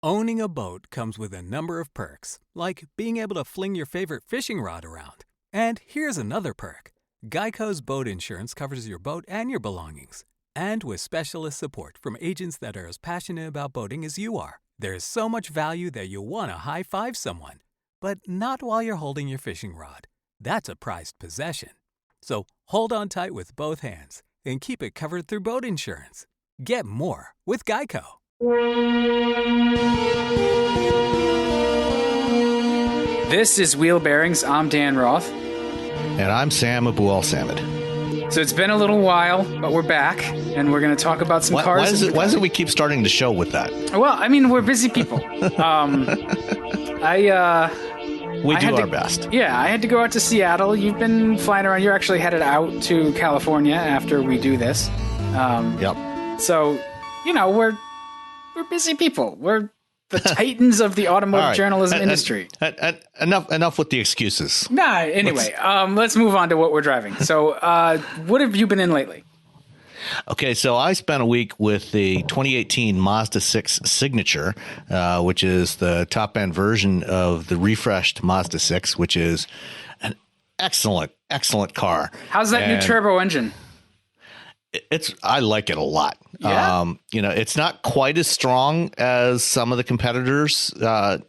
Owning a boat comes with a number of perks, like being able to fling your favorite fishing rod around. And here's another perk. Geico's boat insurance covers your boat and your belongings. And with specialist support from agents that are as passionate about boating as you are, there's so much value that you'll want to high-five someone. But not while you're holding your fishing rod. That's a prized possession. So hold on tight with both hands and keep it covered through boat insurance. Get more with Geico. This is Wheelbearings. I'm Dan Roth. And I'm Sam Abu Samad. So it's been a little while, but we're back, and we're going to talk about some cars. Why is it we keep starting the show with that? Well, I mean, we're busy people. We do our best. Yeah, I had to go out to Seattle. You've been flying around. You're actually headed out to California after we do this. Yep. So, you know, we're busy people. We're the titans of the automotive journalism industry. Enough with the excuses. Nah, anyway, let's move on to what we're driving. So, what have you been in lately? Okay, so I spent a week with the 2018 Mazda 6 Signature, which is the top-end version of the refreshed Mazda 6, which is an excellent car. How's that new turbo engine? I like it a lot. Yeah? It's not quite as strong as some of the competitors. Most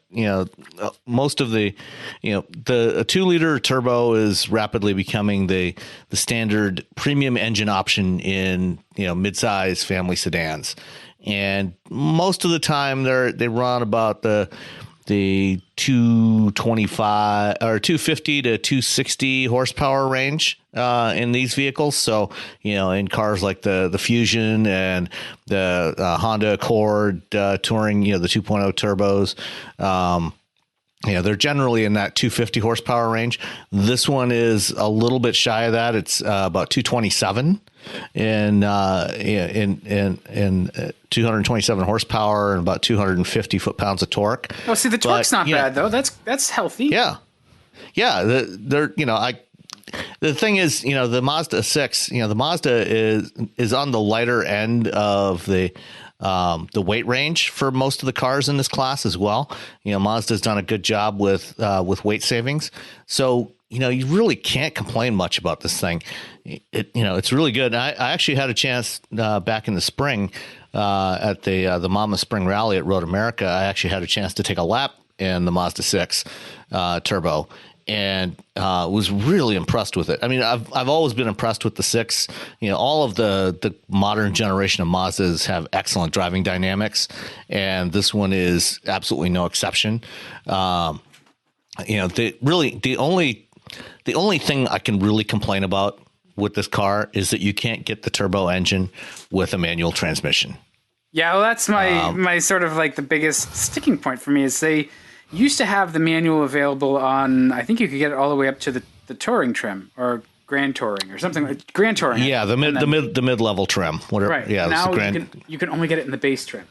of the 2-liter turbo is rapidly becoming the standard premium engine option in, midsize family sedans. And most of the time they run about the 225 or 250 to 260 horsepower range in these vehicles. So, in cars like the Fusion and the Honda Accord Touring, the 2.0 turbos, they're generally in that 250 horsepower range. This one is a little bit shy of that. It's about 227 in 227 horsepower and about 250 foot-pounds of torque. Oh, see, the torque's not bad though. That's healthy. Yeah. The thing is, the Mazda 6, the Mazda is on the lighter end of the weight range for most of the cars in this class as well. Mazda's done a good job with weight savings. So, you really can't complain much about this thing. It's really good. I actually had a chance back in the spring at the Mama Spring Rally at Road America. I actually had a chance to take a lap in the Mazda 6 Turbo, and was really impressed with it. I mean, I've always been impressed with the 6. All of the modern generation of Mazdas have excellent driving dynamics, and this one is absolutely no exception. The only thing I can really complain about with this car is that you can't get the turbo engine with a manual transmission. Yeah, well, that's my sort of like the biggest sticking point for me is they used to have the manual available on, I think you could get it all the way up to the Touring trim or Grand Touring or something like Grand Touring. Yeah, the mid-level trim. Whatever. Right. Yeah, now the you can only get it in the base trim.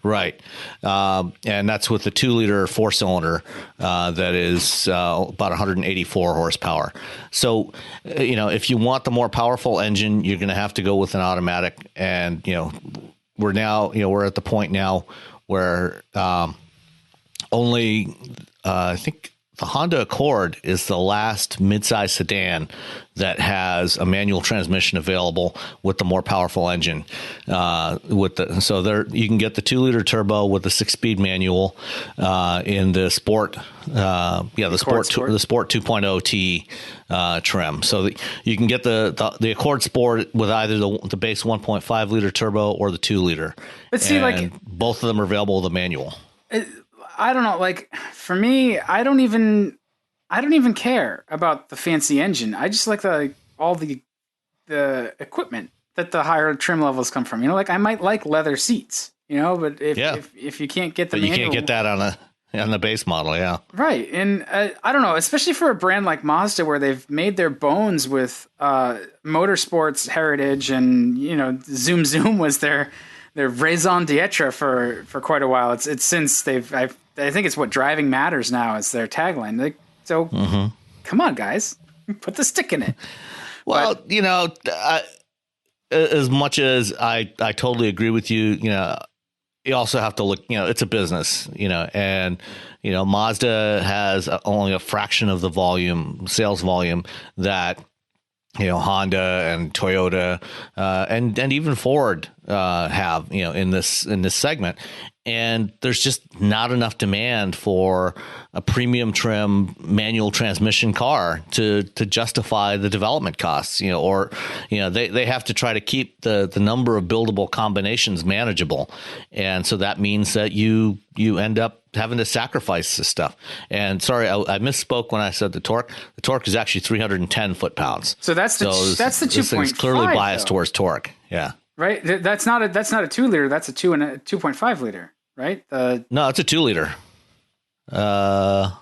Right. And that's with the 2-liter 4-cylinder that is about 184 horsepower. So, if you want the more powerful engine, you're going to have to go with an automatic. And, we're at the point now where only, I think the Honda Accord is the last midsize sedan that has a manual transmission available with the more powerful engine. You can get the 2-liter turbo with the 6-speed manual in the Sport. The Sport 2.0 T trim. So you can get the Accord Sport with either the base 1.5 liter turbo or the 2-liter. But see, both of them are available with a manual. I don't know. Like for me, I don't even care about the fancy engine. I just like all the equipment that the higher trim levels come from. I might like leather seats. But if you can't get the manual, you can't get that on the base model, yeah. Right, and I don't know, especially for a brand like Mazda where they've made their bones with motorsports heritage, and Zoom Zoom was their raison d'etre for quite a while. It's since I think it's what Driving Matters now is their tagline. Come on, guys, put the stick in it. Well, as much as I totally agree with you, you also have to look, it's a business, and, Mazda has only a fraction of the sales volume that, Honda and Toyota, and even Ford, have, in this segment. And there's just not enough demand for a premium trim manual transmission car to justify the development costs, they have to try to keep the number of buildable combinations manageable. And so that means that you end up having to sacrifice this stuff. And sorry, I misspoke when I said the torque. The torque is actually 310 foot-pounds. So that's the 2.5. This thing's clearly biased towards torque. Yeah. Right. That's not a 2-liter. That's a 2.5 liter. Right. No, it's a 2-liter. Let's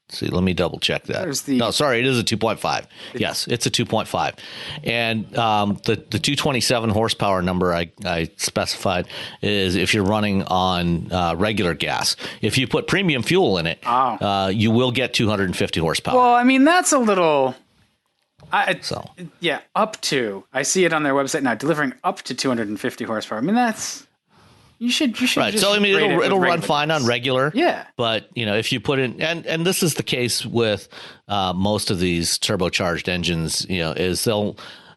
see, let me double check that. No, sorry, it is a 2.5. Yes, it's a 2.5. And the 227 horsepower number I specified is if you're running on regular gas. If you put premium fuel in it, you will get 250 horsepower. Well, I mean, that's a little... Yeah, up to. I see it on their website now, delivering up to 250 horsepower. I mean, that's... You should right. Just so I mean, it'll run fine on regular. Yeah. But if you put in, and this is the case with most of these turbocharged engines, is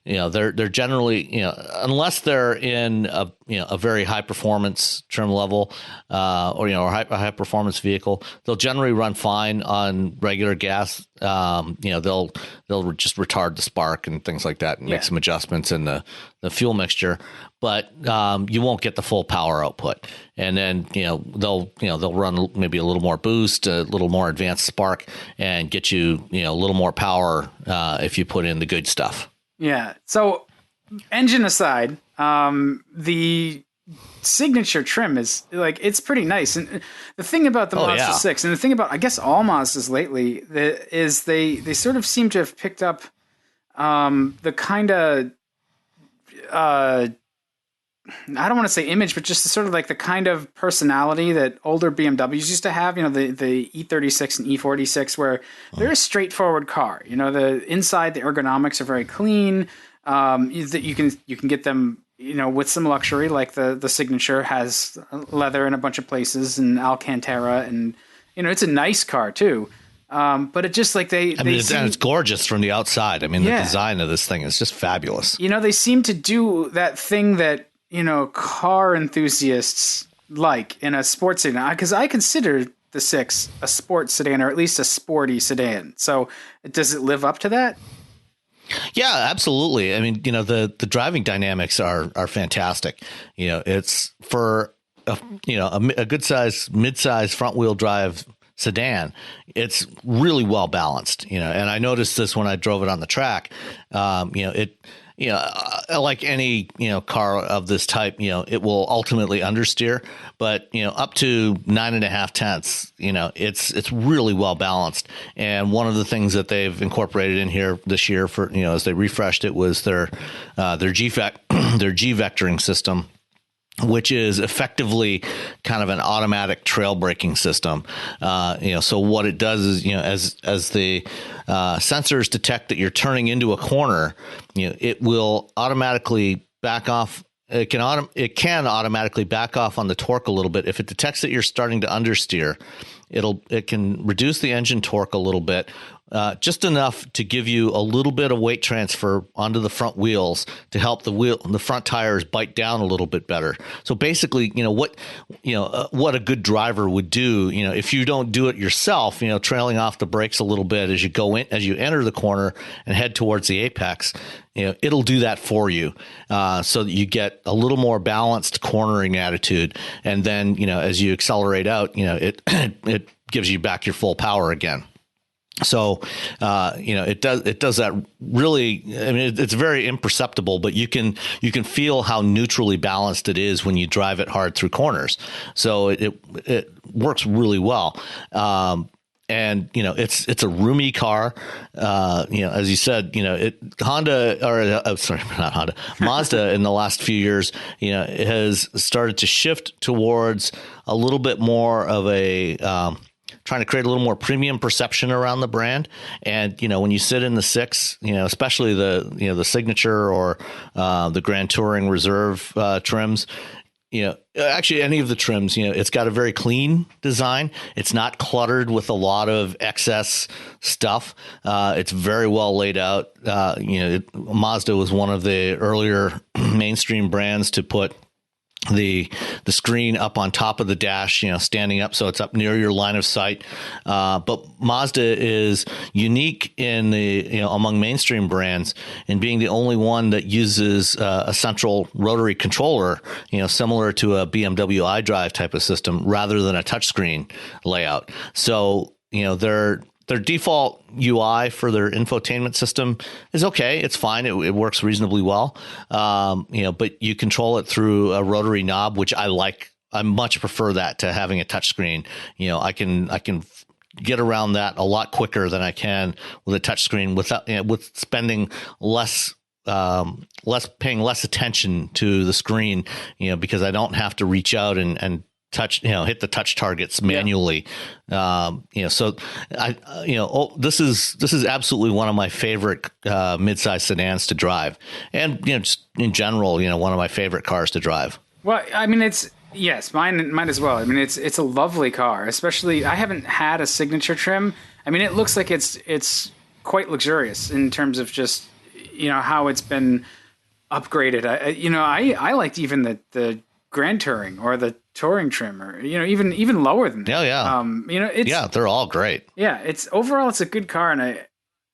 they're generally, unless they're in a very high performance trim level, or a high performance vehicle, they'll generally run fine on regular gas. They'll just retard the spark and things like that, and make some adjustments in the fuel mixture. But you won't get the full power output, and then they'll run maybe a little more boost, a little more advanced spark, and get you a little more power if you put in the good stuff. Yeah. So, engine aside, the signature trim is it's pretty nice. And the thing about the Mazda 6, and the thing about I guess all Mazdas lately, is they sort of seem to have picked up the kind of I don't want to say image, but just sort of the kind of personality that older BMWs used to have, the E36 and E46, where they're a straightforward car. The inside, the ergonomics are very clean. You can get them, with some luxury, like the Signature has leather in a bunch of places and Alcantara, and, it's a nice car too. But it just it's gorgeous from the outside. I mean, the design of this thing is just fabulous. They seem to do that thing that, car enthusiasts like in a sports sedan, because I consider the 6 a sports sedan, or at least a sporty sedan. So does it live up to that? Yeah, absolutely. I mean, the driving dynamics are fantastic. It's for a good size, mid-size front wheel drive sedan. It's really well balanced, and I noticed this when I drove it on the track. Like any, car of this type, it will ultimately understeer, but, up to 9.5 tenths, it's really well balanced. And one of the things that they've incorporated in here this year for, as they refreshed it, was their G vectoring system, which is effectively kind of an automatic trail braking system. So what it does is, as the sensors detect that you're turning into a corner, it will automatically back off. It can automatically back off on the torque a little bit. If it detects that you're starting to understeer, it can reduce the engine torque a little bit, just enough to give you a little bit of weight transfer onto the front wheels to help the front tires bite down a little bit better. So basically, what a good driver would do, if you don't do it yourself, trailing off the brakes a little bit as you enter the corner and head towards the apex, it'll do that for you, so that you get a little more balanced cornering attitude. And then, as you accelerate out, it gives you back your full power again. So, it does that really. I mean, it's very imperceptible, but you can feel how neutrally balanced it is when you drive it hard through corners. So it works really well. And, it's a roomy car. As you said, Mazda in the last few years, has started to shift towards a little bit more of a, trying to create a little more premium perception around the brand. And, when you sit in the 6, especially the Signature or the Grand Touring Reserve trims, actually any of the trims, it's got a very clean design. It's not cluttered with a lot of excess stuff. It's very well laid out. Mazda was one of the earlier mainstream brands to put the screen up on top of the dash, standing up, so it's up near your line of sight. But Mazda is unique in the, among mainstream brands in being the only one that uses a central rotary controller, similar to a BMW iDrive type of system rather than a touchscreen layout. So, their default UI for their infotainment system is okay. It's fine. It works reasonably well. But you control it through a rotary knob, which I like. I much prefer that to having a touchscreen. I can get around that a lot quicker than I can with a touchscreen without with spending paying less attention to the screen. Because I don't have to reach out and touch, hit the touch targets manually. So this is absolutely one of my favorite midsize sedans to drive, and just in general, one of my favorite cars to drive. Well, I mean, mine as well. I mean, it's a lovely car. Especially, I haven't had a signature trim. I mean, it looks like it's quite luxurious in terms of just how it's been upgraded. I liked even the Grand Touring or the Touring trim, or even lower than that. Yeah, they're all great. Yeah, it's a good car, and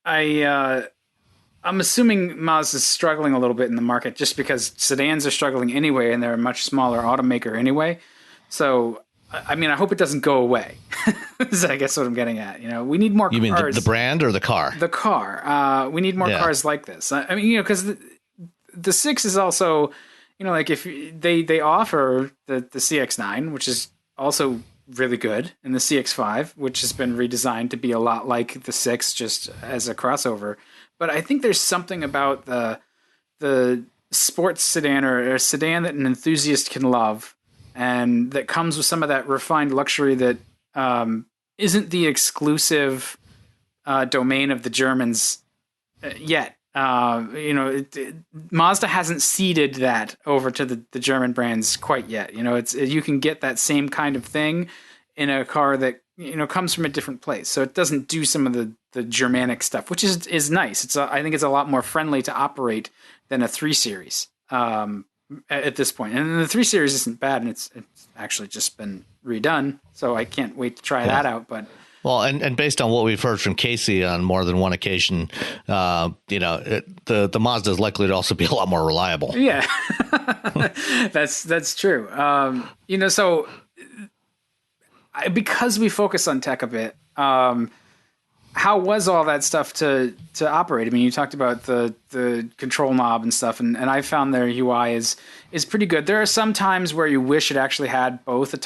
I'm assuming Mazda's struggling a little bit in the market just because sedans are struggling anyway, and they're a much smaller automaker anyway. So, I mean, I hope it doesn't go away. Is I guess what I'm getting at. We need more cars. You mean the brand or the car? The car. We need more cars like this. I mean, because the 6 is also. Like if they offer the CX-9, which is also really good, and the CX-5, which has been redesigned to be a lot like the 6, just as a crossover. But I think there's something about the sports sedan or a sedan that an enthusiast can love, and that comes with some of that refined luxury that isn't the exclusive domain of the Germans yet. Mazda hasn't ceded that over to the German brands quite yet. You can get that same kind of thing in a car that comes from a different place, so it doesn't do some of the Germanic stuff, which is nice. I think it's a lot more friendly to operate than a 3 Series at this point. And the 3 Series isn't bad, and it's actually just been redone, so I can't wait to try that out. But well, and based on what we've heard from Casey on more than one occasion, the Mazda is likely to also be a lot more reliable. Yeah, that's true. So because we focus on tech a bit, how was all that stuff to operate? I mean, you talked about the control knob and stuff, and I found their UI is pretty good. There are some times where you wish it actually had both a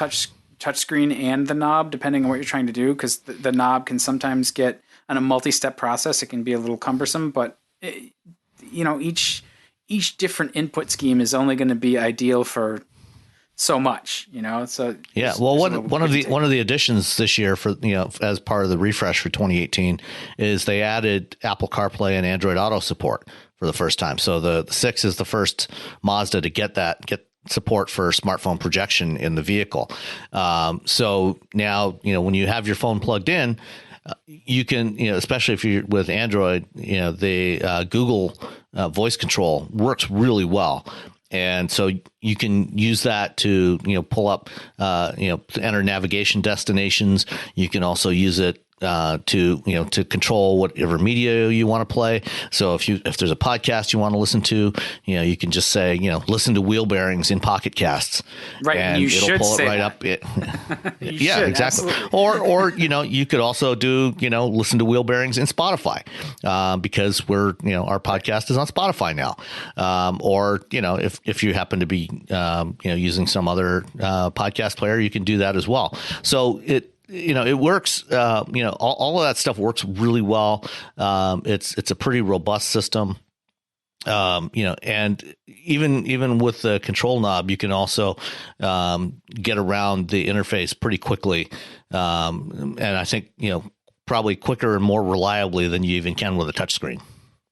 touchscreen and the knob, depending on what you're trying to do, because the knob can sometimes get on a multi-step process. It can be a little cumbersome, but each different input scheme is only going to be ideal for so much, So yeah, well, one of the additions this year for as part of the refresh for 2018 is they added Apple CarPlay and Android Auto support for the first time. So the 6 is the first Mazda to get support for smartphone projection in the vehicle. So now, when you have your phone plugged in, you can, especially if you're with Android, the Google voice control works really well. And so you can use that to, pull up, to enter navigation destinations. You can also use it to control whatever media you want to play. So if there's a podcast you want to listen to, you can just say, listen to Wheelbearings in Pocket Casts, right? And it'll pull it right up. Yeah, exactly. Absolutely. Or you could also do listen to Wheelbearings in Spotify, because our podcast is on Spotify now. Or if you happen to be using some other podcast player, you can do that as well. So it works. All of that stuff works really well. It's a pretty robust system. And even with the control knob, you can also get around the interface pretty quickly. And I think probably quicker and more reliably than you even can with a touchscreen.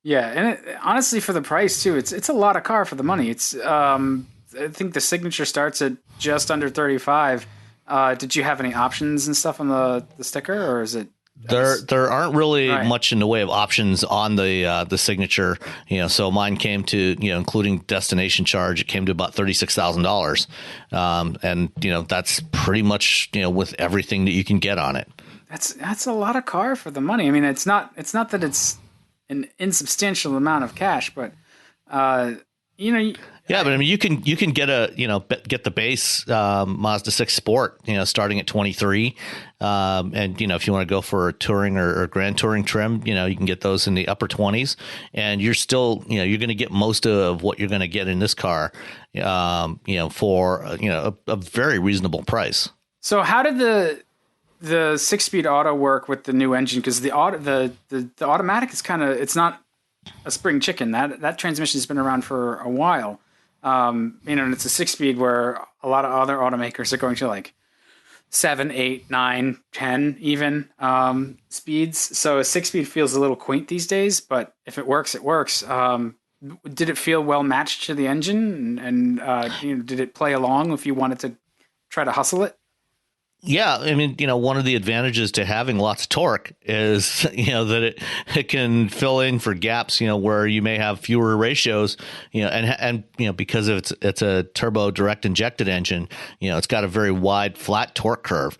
Yeah, and honestly, for the price too, it's a lot of car for the money. It's I think the Signature starts at just under 35. Did you have any options and stuff on the sticker, or is it? There aren't really Right. much in the way of options on the Signature, so mine came to, including destination charge, it came to about $36,000. And that's pretty much, with everything that you can get on it. That's a lot of car for the money. I mean, it's not that it's an insubstantial amount of cash, but Yeah, but I mean, you can get get the base Mazda 6 Sport, starting at 23, and if you want to go for a touring or grand touring trim, you can get those in the upper 20s, and you're still, you're going to get most of what you're going to get in this car, for a very reasonable price. So how did the 6-speed auto work with the new engine? Because the automatic is it's not a spring chicken. That transmission has been around for a while. And it's a 6-speed where a lot of other automakers are going to like 7, 8, 9, 10 even speeds. So a 6-speed feels a little quaint these days, but if it works, it works. Did it feel well matched to the engine? And did it play along if you wanted to try to hustle it? Yeah, I mean, one of the advantages to having lots of torque is, that it can fill in for gaps, where you may have fewer ratios, and because it's a turbo direct injected engine, it's got a very wide flat torque curve,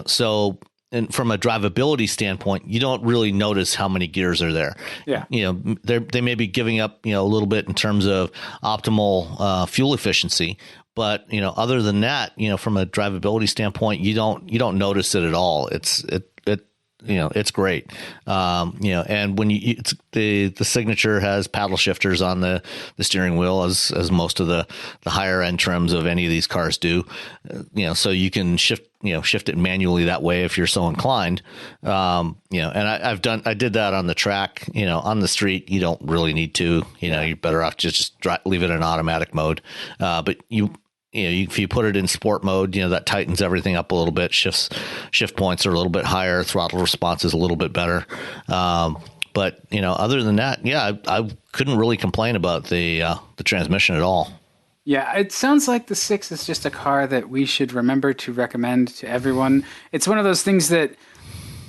so. And from a drivability standpoint, you don't really notice how many gears are there. Yeah. They may be giving up, a little bit in terms of optimal fuel efficiency. But, other than that, from a drivability standpoint, you don't notice it at all. It's great. And when it's the Signature has paddle shifters on the steering wheel as most of the higher end trims of any of these cars do, so you can shift it manually that way if you're so inclined. And I did that on the track, on the street. You don't really need to, you're better off just leave it in automatic mode. But if you put it in sport mode, that tightens everything up a little bit. Shift points are a little bit higher. Throttle response is a little bit better. But other than that, yeah, I couldn't really complain about the transmission at all. Yeah, it sounds like the 6 is just a car that we should remember to recommend to everyone. It's one of those things that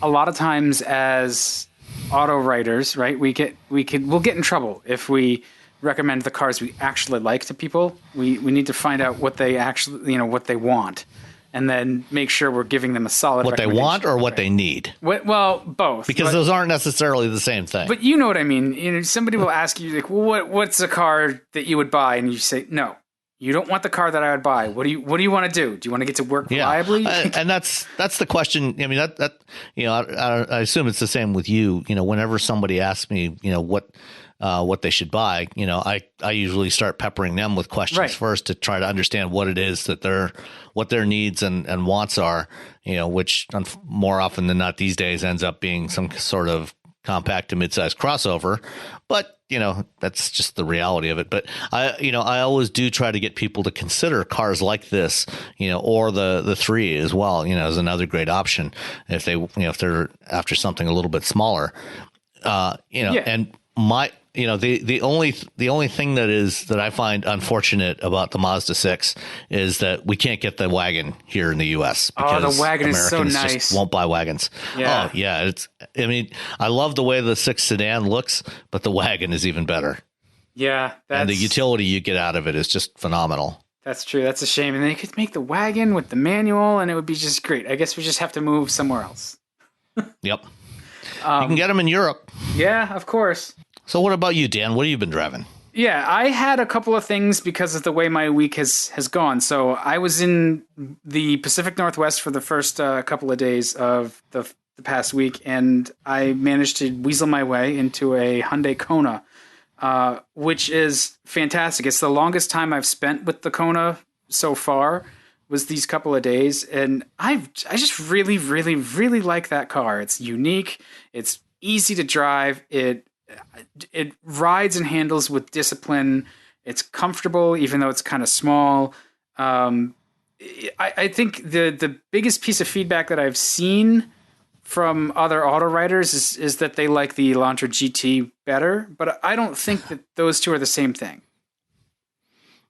a lot of times as auto writers, right, we'll get in trouble if we recommend the cars we actually like to people. We need to find out what they actually, what they want, and then make sure we're giving them a solid what they want or what they need. Well, both, because those aren't necessarily the same thing. But you know what I mean. Somebody will ask you like, well, what's a car that you would buy, and you say, no, you don't want the car that I would buy. What do you want to do? Do you want to get to work reliably? And that's the question. I mean, I assume it's the same with you. Whenever somebody asks me, what they should buy, I usually start peppering them with questions first to try to understand what it is that what their needs and wants are, which more often than not these days ends up being some sort of compact to midsize crossover. But, that's just the reality of it. But I always do try to get people to consider cars like this, or the 3 as well, as another great option if they're after something a little bit smaller, and the only thing that I find unfortunate about the Mazda 6 is that we can't get the wagon here in the U.S. because the wagon Americans is so nice. just won't buy wagons. Yeah. Oh yeah, I love the way the 6 sedan looks, but the wagon is even better. Yeah, and the utility you get out of it is just phenomenal. That's true. That's a shame. And they could make the wagon with the manual, and it would be just great. I guess we just have to move somewhere else. Yep. You can get them in Europe. Yeah, of course. So what about you, Dan? What have you been driving? Yeah, I had a couple of things because of the way my week has gone. So I was in the Pacific Northwest for the first couple of days of the past week, and I managed to weasel my way into a Hyundai Kona, which is fantastic. It's the longest time I've spent with the Kona so far was these couple of days, and I just really, really, really like that car. It's unique. It's easy to drive. It rides and handles with discipline. It's comfortable, even though it's kind of small. I think the biggest piece of feedback that I've seen from other auto writers is that they like the Elantra GT better, but I don't think that those two are the same thing.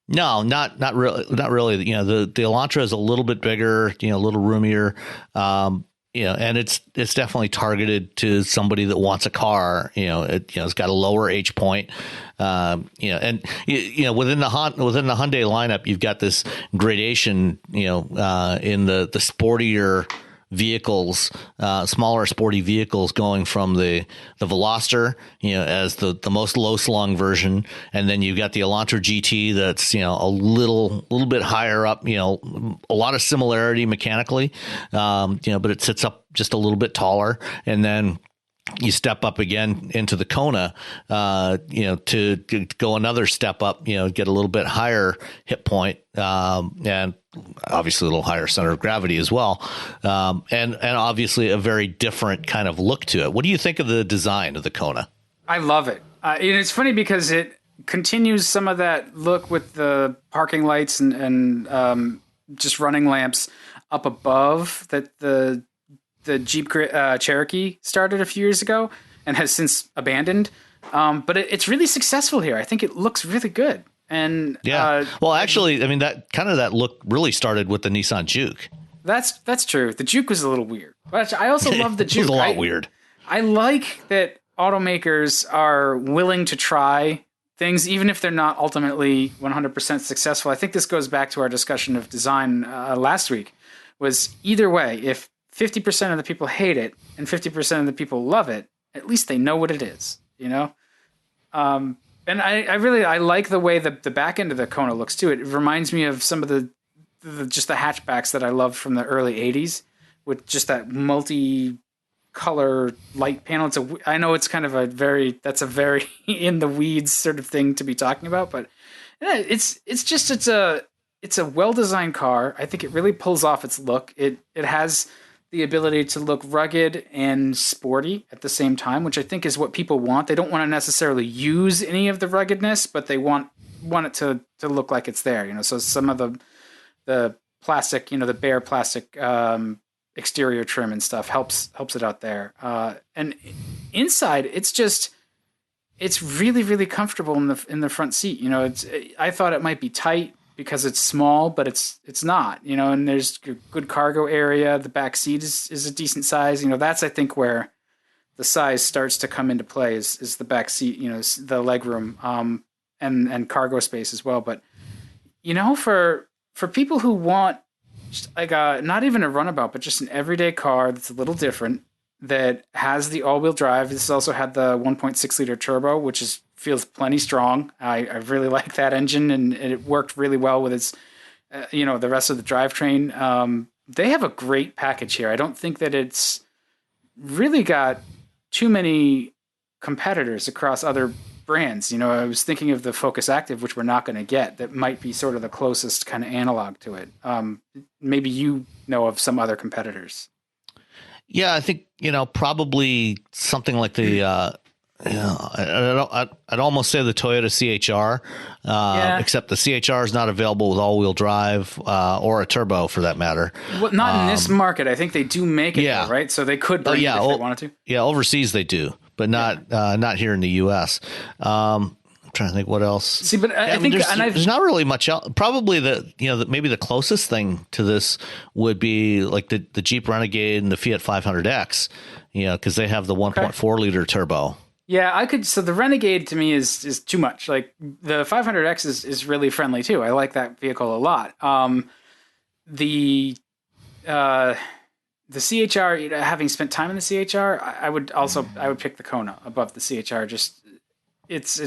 No, not really. Not really. The Elantra is a little bit bigger, a little roomier. And it's definitely targeted to somebody that wants a car. It's got a lower H point. And within the Hyundai lineup, you've got this gradation. In the sportier vehicles, smaller sporty vehicles, going from the Veloster, as the most low slung version, and then you've got the Elantra GT that's a little bit higher up, a lot of similarity mechanically, but it sits up just a little bit taller, and then you step up again into the Kona, to go another step up, get a little bit higher hip point, and obviously a little higher center of gravity as well. And obviously a very different kind of look to it. What do you think of the design of the Kona? I love it. It's funny because it continues some of that look with the parking lights and just running lamps up above that the Jeep Cherokee started a few years ago and has since abandoned. But it's really successful here. I think it looks really good. And actually, I mean, that look really started with the Nissan Juke. That's true. The Juke was a little weird, but I also love the Juke. It was a lot weird. I like that automakers are willing to try things, even if they're not ultimately 100% successful. I think this goes back to our discussion of design last week. Was either way, if 50% of the people hate it and 50% of the people love it, at least they know what it is, And I like the way the back end of the Kona looks too. It reminds me of some of the hatchbacks that I loved from the early 80s with just that multi-color light panel. I know it's kind of a very in the weeds sort of thing to be talking about, but yeah, it's a well-designed car. I think it really pulls off its look. It has the ability to look rugged and sporty at the same time, which I think is what people want. They don't want to necessarily use any of the ruggedness, but they want it to look like it's there. So some of the plastic, the bare plastic exterior trim and stuff helps it out there. And inside, it's really, really comfortable in the front seat. I thought it might be tight because it's small, but it's not, and there's good cargo area. The back seat is a decent size. That's, I think, where the size starts to come into play is the back seat, the legroom, and cargo space as well. But, for people who want just like not even a runabout, but just an everyday car that's a little different, that has the all-wheel drive. This also had the 1.6 liter turbo, which feels plenty strong. I really like that engine, and it worked really well with its, the rest of the drivetrain. They have a great package here. I don't think that it's really got too many competitors across other brands. I was thinking of the Focus Active, which we're not going to get, that might be sort of the closest kind of analog to it. Maybe you know of some other competitors. Yeah, I think, probably something like the, I'd almost say the Toyota CHR, except the CHR is not available with all-wheel drive or a turbo for that matter. Well, not in this market. I think they do make it, though, right? So they could bring it if they wanted to. Yeah, overseas they do, but not here in the U.S. I'm trying to think what else. See, but I think there's not really much else. Probably maybe the closest thing to this would be like the Jeep Renegade and the Fiat 500X, because they have the 1.4 liter turbo. Yeah, so the Renegade to me is too much. Like the 500X is really friendly too. I like that vehicle a lot. The CHR, having spent time in the CHR, I would pick the Kona above the CHR. Just it's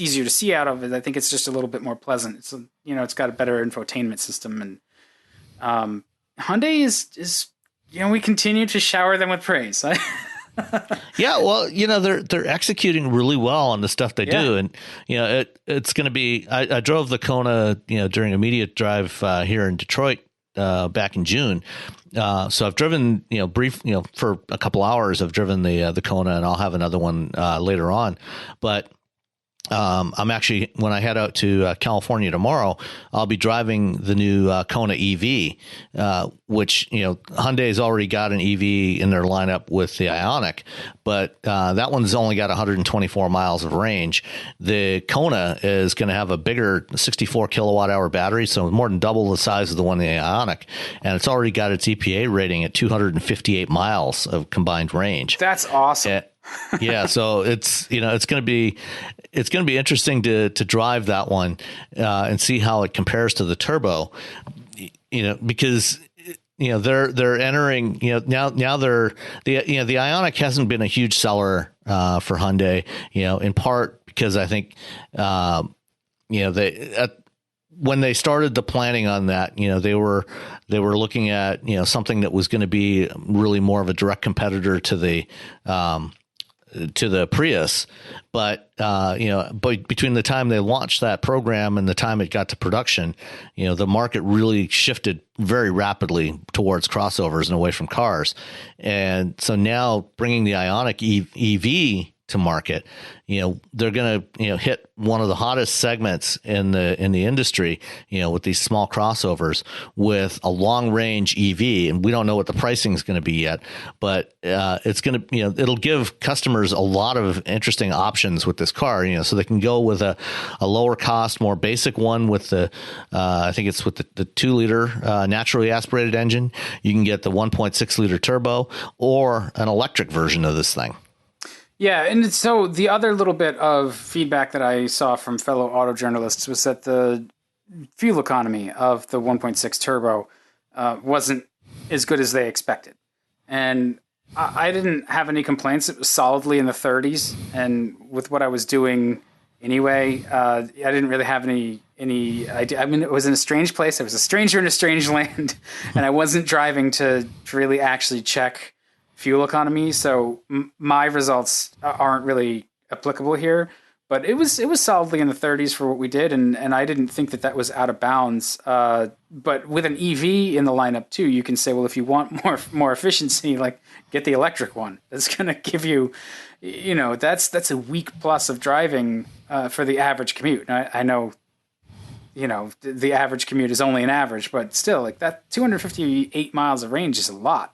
easier to see out of it. I think it's just a little bit more pleasant. It's it's got a better infotainment system, and Hyundai is we continue to shower them with praise. Yeah, well, they're executing really well on the stuff they do, and it's going to be. I drove the Kona, during a media drive here in Detroit back in June. So I've driven, for a couple hours. I've driven the Kona, and I'll have another one later on. But I'm actually, when I head out to California tomorrow, I'll be driving the new Kona EV, which, Hyundai's already got an EV in their lineup with the Ioniq, but that one's only got 124 miles of range. The Kona is going to have a bigger 64 kilowatt hour battery, so more than double the size of the one in the Ioniq, and it's already got its EPA rating at 258 miles of combined range. That's awesome. Yeah, so it's going to be interesting to drive that one and see how it compares to the turbo, because they're entering, now they're the Ioniq hasn't been a huge seller for Hyundai, in part because I think when they started the planning on that, they were looking at something that was going to be really more of a direct competitor to the Prius, but between the time they launched that program and the time it got to production, the market really shifted very rapidly towards crossovers and away from cars. And so now bringing the Ioniq EV to market, they're going to hit one of the hottest segments in the industry, with these small crossovers with a long range EV, and we don't know what the pricing is going to be yet, but it's going to it'll give customers a lot of interesting options with this car, so they can go with a lower cost, more basic one with the I think it's with the 2-liter naturally aspirated engine. You can get the 1.6 liter turbo or an electric version of this thing. Yeah, and so the other little bit of feedback that I saw from fellow auto journalists was that the fuel economy of the 1.6 turbo wasn't as good as they expected. And I didn't have any complaints. It was solidly in the 30s. And with what I was doing anyway, I didn't really have any idea. I mean, it was in a strange place. I was a stranger in a strange land. And I wasn't driving to really actually check fuel economy, so my results aren't really applicable here. But it was solidly in the 30s for what we did, and I didn't think that was out of bounds. But with an EV in the lineup too, you can say, well, if you want more efficiency, like get the electric one. That's going to give you, that's a week plus of driving for the average commute. I know, the average commute is only an average, but still, like that 258 miles of range is a lot.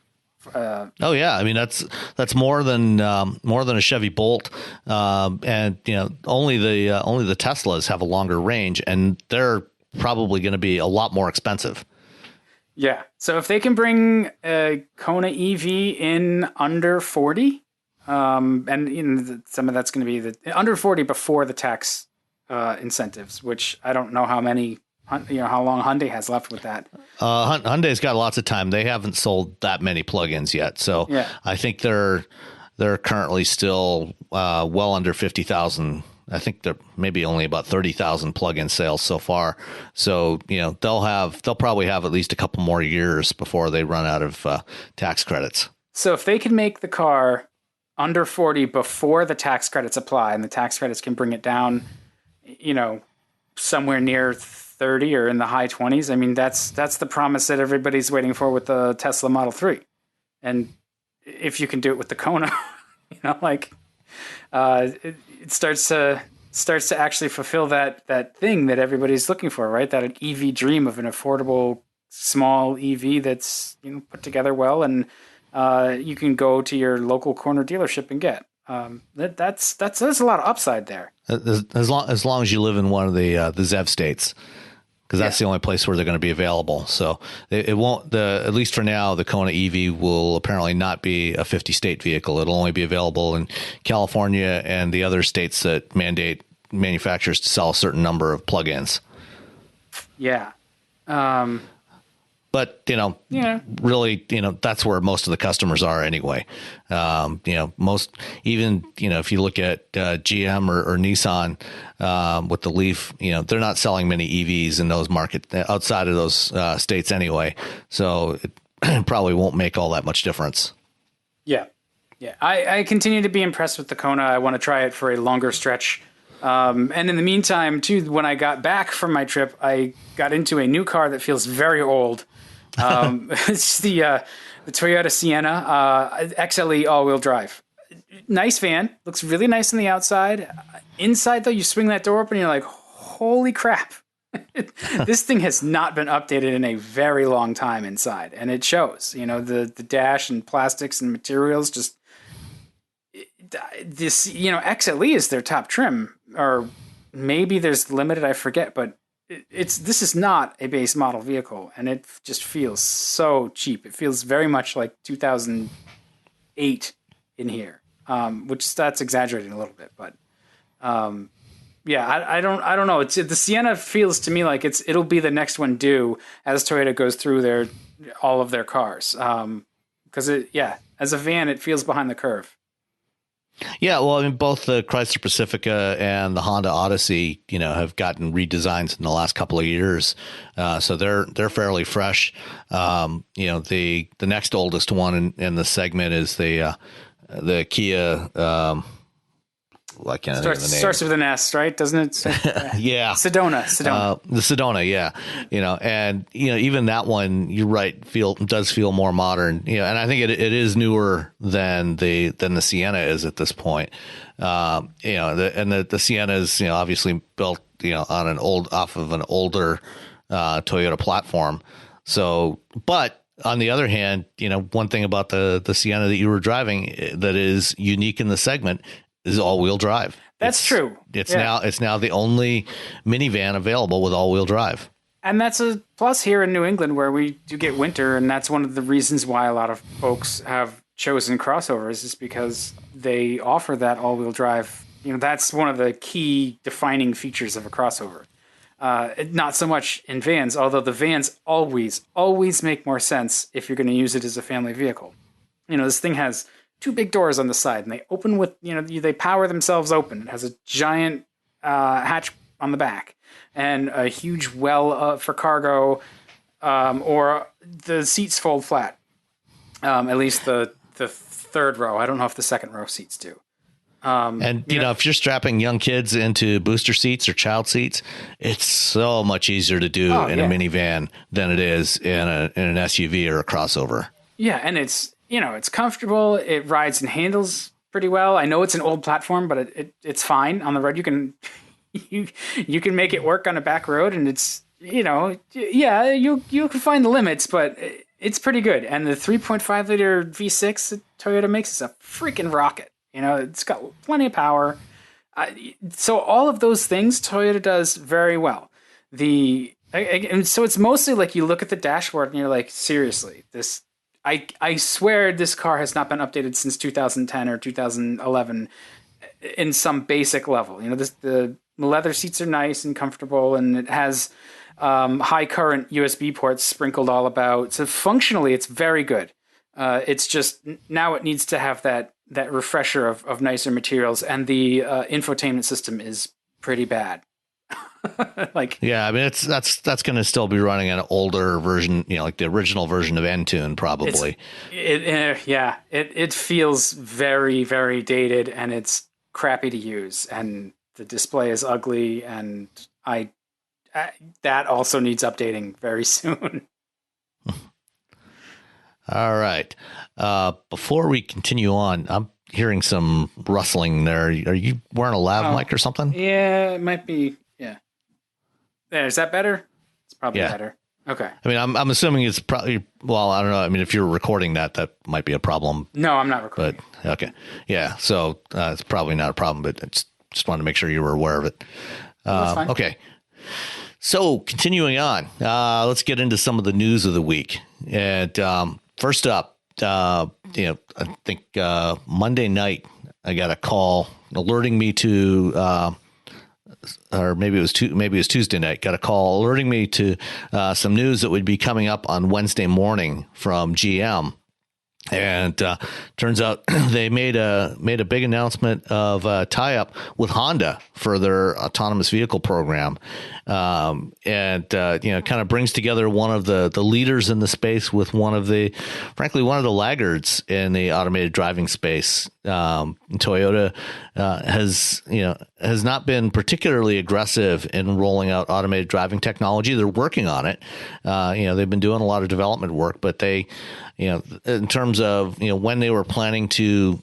Oh yeah, I mean that's more than a Chevy Bolt, and only the Teslas have a longer range, and they're probably going to be a lot more expensive. Yeah, so if they can bring a Kona EV in under 40, and some of that's going to be the under 40 before the tax incentives, which I don't know how many. How long Hyundai has left with that. Hyundai's got lots of time. They haven't sold that many plugins yet. So yeah. I think they're currently still well under 50,000. I think they're maybe only about 30,000 plug-in sales so far. So, they'll probably have at least a couple more years before they run out of tax credits. So if they can make the car under 40 before the tax credits apply, and the tax credits can bring it down, somewhere near 30 or in the high 20s. I mean, that's the promise that everybody's waiting for with the Tesla Model 3. And if you can do it with the Kona, it starts to actually fulfill that thing that everybody's looking for, right? That an EV dream of an affordable small EV that's put together well, and you can go to your local corner dealership and get. There's a lot of upside there. As long as you live in one of the ZEV states, because that's the only place where they're going to be available. So it won't. At least for now, the Kona EV will apparently not be a 50-state vehicle. It'll only be available in California and the other states that mandate manufacturers to sell a certain number of plug-ins. Yeah. But, really, that's where most of the customers are anyway. Most, even, if you look at GM or Nissan with the Leaf, they're not selling many EVs in those markets outside of those states anyway. So it probably won't make all that much difference. Yeah. Yeah. I continue to be impressed with the Kona. I want to try it for a longer stretch. And in the meantime, too, when I got back from my trip, I got into a new car that feels very old. It's the Toyota Sienna XLE all-wheel drive. nice van, looks really nice on the outside. Inside, though, you swing that door open and you're like, holy crap. This thing has not been updated in a very long time inside, and it shows. The dash and plastics and materials just this. XLE is their top trim, or maybe there's limited. I forget, but this is not a base model vehicle, and it just feels so cheap. It feels very much like 2008 in here, which that's exaggerating a little bit, but. Yeah, I don't know. The Sienna feels to me like it'll be the next one due as Toyota goes through all of their cars. Because as a van, it feels behind the curve. Yeah, well, I mean, both the Chrysler Pacifica and the Honda Odyssey, have gotten redesigns in the last couple of years, so they're fairly fresh. The next oldest one in the segment is the Kia. I can't think of the name. Starts with an S, right? Doesn't it? Yeah. Sedona. The Sedona, yeah. And even that one, you're right, does feel more modern. And I think it is newer than the Sienna is at this point. The Sienna is obviously built on off of an older Toyota platform. So, but on the other hand, one thing about the Sienna that you were driving that is unique in the segment is all-wheel drive. That's true. It's now the only minivan available with all-wheel drive. And that's a plus here in New England where we do get winter, and that's one of the reasons why a lot of folks have chosen crossovers is because they offer that all-wheel drive. That's one of the key defining features of a crossover. Not so much in vans, although the vans always make more sense if you're going to use it as a family vehicle. This thing has two big doors on the side, and they open with, they power themselves open. It has a giant hatch on the back and a huge well for cargo, or the seats fold flat. At least the third row. I don't know if the second row seats do. If you're strapping young kids into booster seats or child seats, it's so much easier to do in a minivan than it is in an SUV or a crossover. Yeah, and it's comfortable. It rides and handles pretty well. I know it's an old platform, but it's fine on the road. You can you can make it work on a back road, and it's you can find the limits, but it's pretty good. And the 3.5 liter V6 that Toyota makes is a freaking rocket. It's got plenty of power. So all of those things Toyota does very well. And so it's mostly like you look at the dashboard and you're like, seriously, this. I swear this car has not been updated since 2010 or 2011 in some basic level. The leather seats are nice and comfortable, and it has high current USB ports sprinkled all about. So functionally, it's very good. It's just now it needs to have that refresher of nicer materials, and the infotainment system is pretty bad. I mean, that's going to still be running an older version, like the original version of Entune, probably. It feels very, very dated, and it's crappy to use, and the display is ugly, and that also needs updating very soon. All right. Before we continue on, I'm hearing some rustling there. Are you wearing a lav mic or something? Yeah, it might be. Yeah. There, is that better? It's probably better. Okay. I mean, I'm assuming it's probably, well, I don't know. I mean, if you're recording that might be a problem. No, I'm not recording. But okay. Yeah. So it's probably not a problem, but I just wanted to make sure you were aware of it. That's fine. Okay. So continuing on, let's get into some of the news of the week. And first up, I think Monday night, I got a call alerting me to, or maybe it was Tuesday night, got a call alerting me to some news that would be coming up on Wednesday morning from GM. And turns out they made a big announcement of a tie-up with Honda for their autonomous vehicle program, and kind of brings together one of the leaders in the space with one of the laggards in the automated driving space. Toyota has not been particularly aggressive in rolling out automated driving technology. They're working on it. They've been doing a lot of development work, but they, in terms of when they were planning to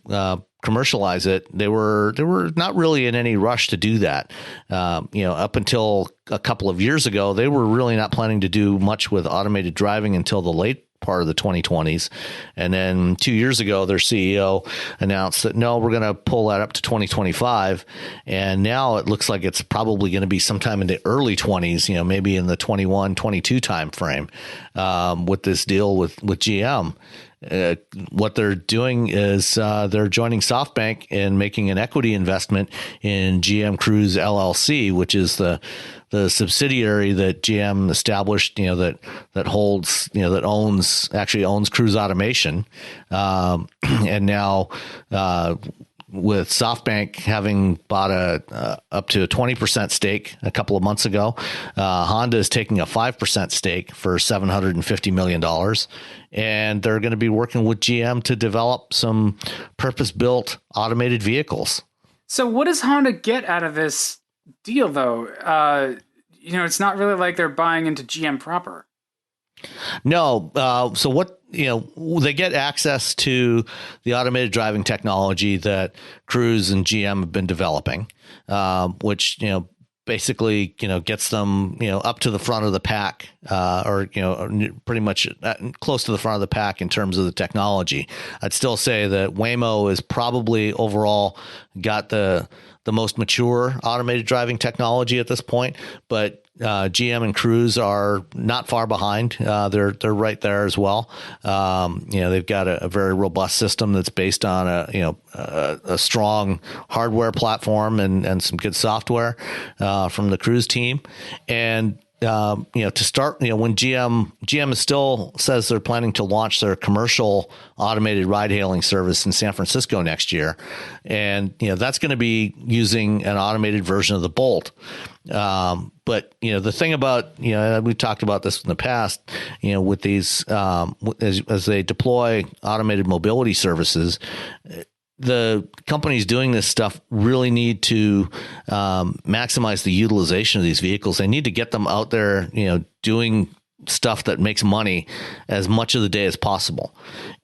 commercialize it, they were not really in any rush to do that. Up until a couple of years ago, they were really not planning to do much with automated driving until the late part of the 2020s. And then 2 years ago, their CEO announced that, no, we're going to pull that up to 2025. And now it looks like it's probably going to be sometime in the early 20s, maybe in the 21, 22 timeframe, with this deal with GM. What they're doing is they're joining SoftBank in making an equity investment in GM Cruise LLC, which is the subsidiary that GM established, that holds, that owns Cruise Automation, and now with SoftBank having bought up to a 20% stake a couple of months ago, Honda is taking a 5% stake for $750 million. And they're going to be working with GM to develop some purpose-built automated vehicles. So what does Honda get out of this deal, though? It's not really like they're buying into GM proper. No. So what, they get access to the automated driving technology that Cruise and GM have been developing, which, basically, gets them, up to the front of the pack, or pretty much close to the front of the pack in terms of the technology. I'd still say that Waymo is probably overall got the most mature automated driving technology at this point, but GM and Cruise are not far behind. They're right there as well. They've got a very robust system that's based on a strong hardware platform and some good software from the Cruise team. And to start, when GM still says they're planning to launch their commercial automated ride-hailing service in San Francisco next year, and that's going to be using an automated version of the Bolt. But the thing about we've talked about this in the past, with these as they deploy automated mobility services, the companies doing this stuff really need to maximize the utilization of these vehicles. They need to get them out there, doing stuff that makes money as much of the day as possible.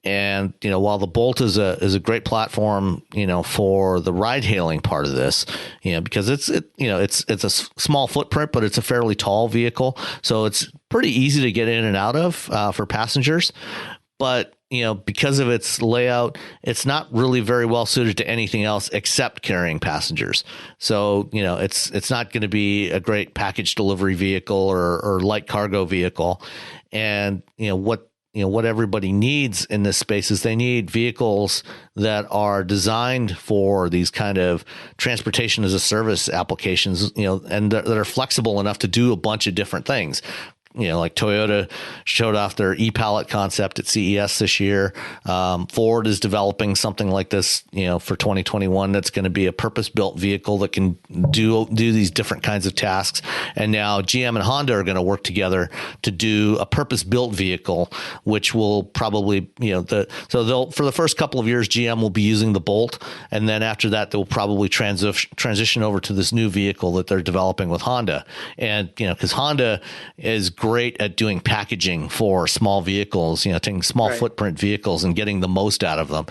And while the Bolt is a great platform, for the ride hailing part of this, because it's a small footprint, but it's a fairly tall vehicle, so it's pretty easy to get in and out of for passengers. But because of its layout, it's not really very well suited to anything else except carrying passengers. So, it's not going to be a great package delivery vehicle or light cargo vehicle. And, what everybody needs in this space is they need vehicles that are designed for these kind of transportation as a service applications, and that are flexible enough to do a bunch of different things. Like Toyota showed off their e-Pallet concept at CES this year. Ford is developing something like this, for 2021. That's going to be a purpose-built vehicle that can do these different kinds of tasks. And now GM and Honda are going to work together to do a purpose-built vehicle, which will probably, for the first couple of years, GM will be using the Bolt, and then after that, they'll probably transition over to this new vehicle that they're developing with Honda. And because Honda is great at doing packaging for small vehicles, taking small footprint vehicles and getting the most out of them.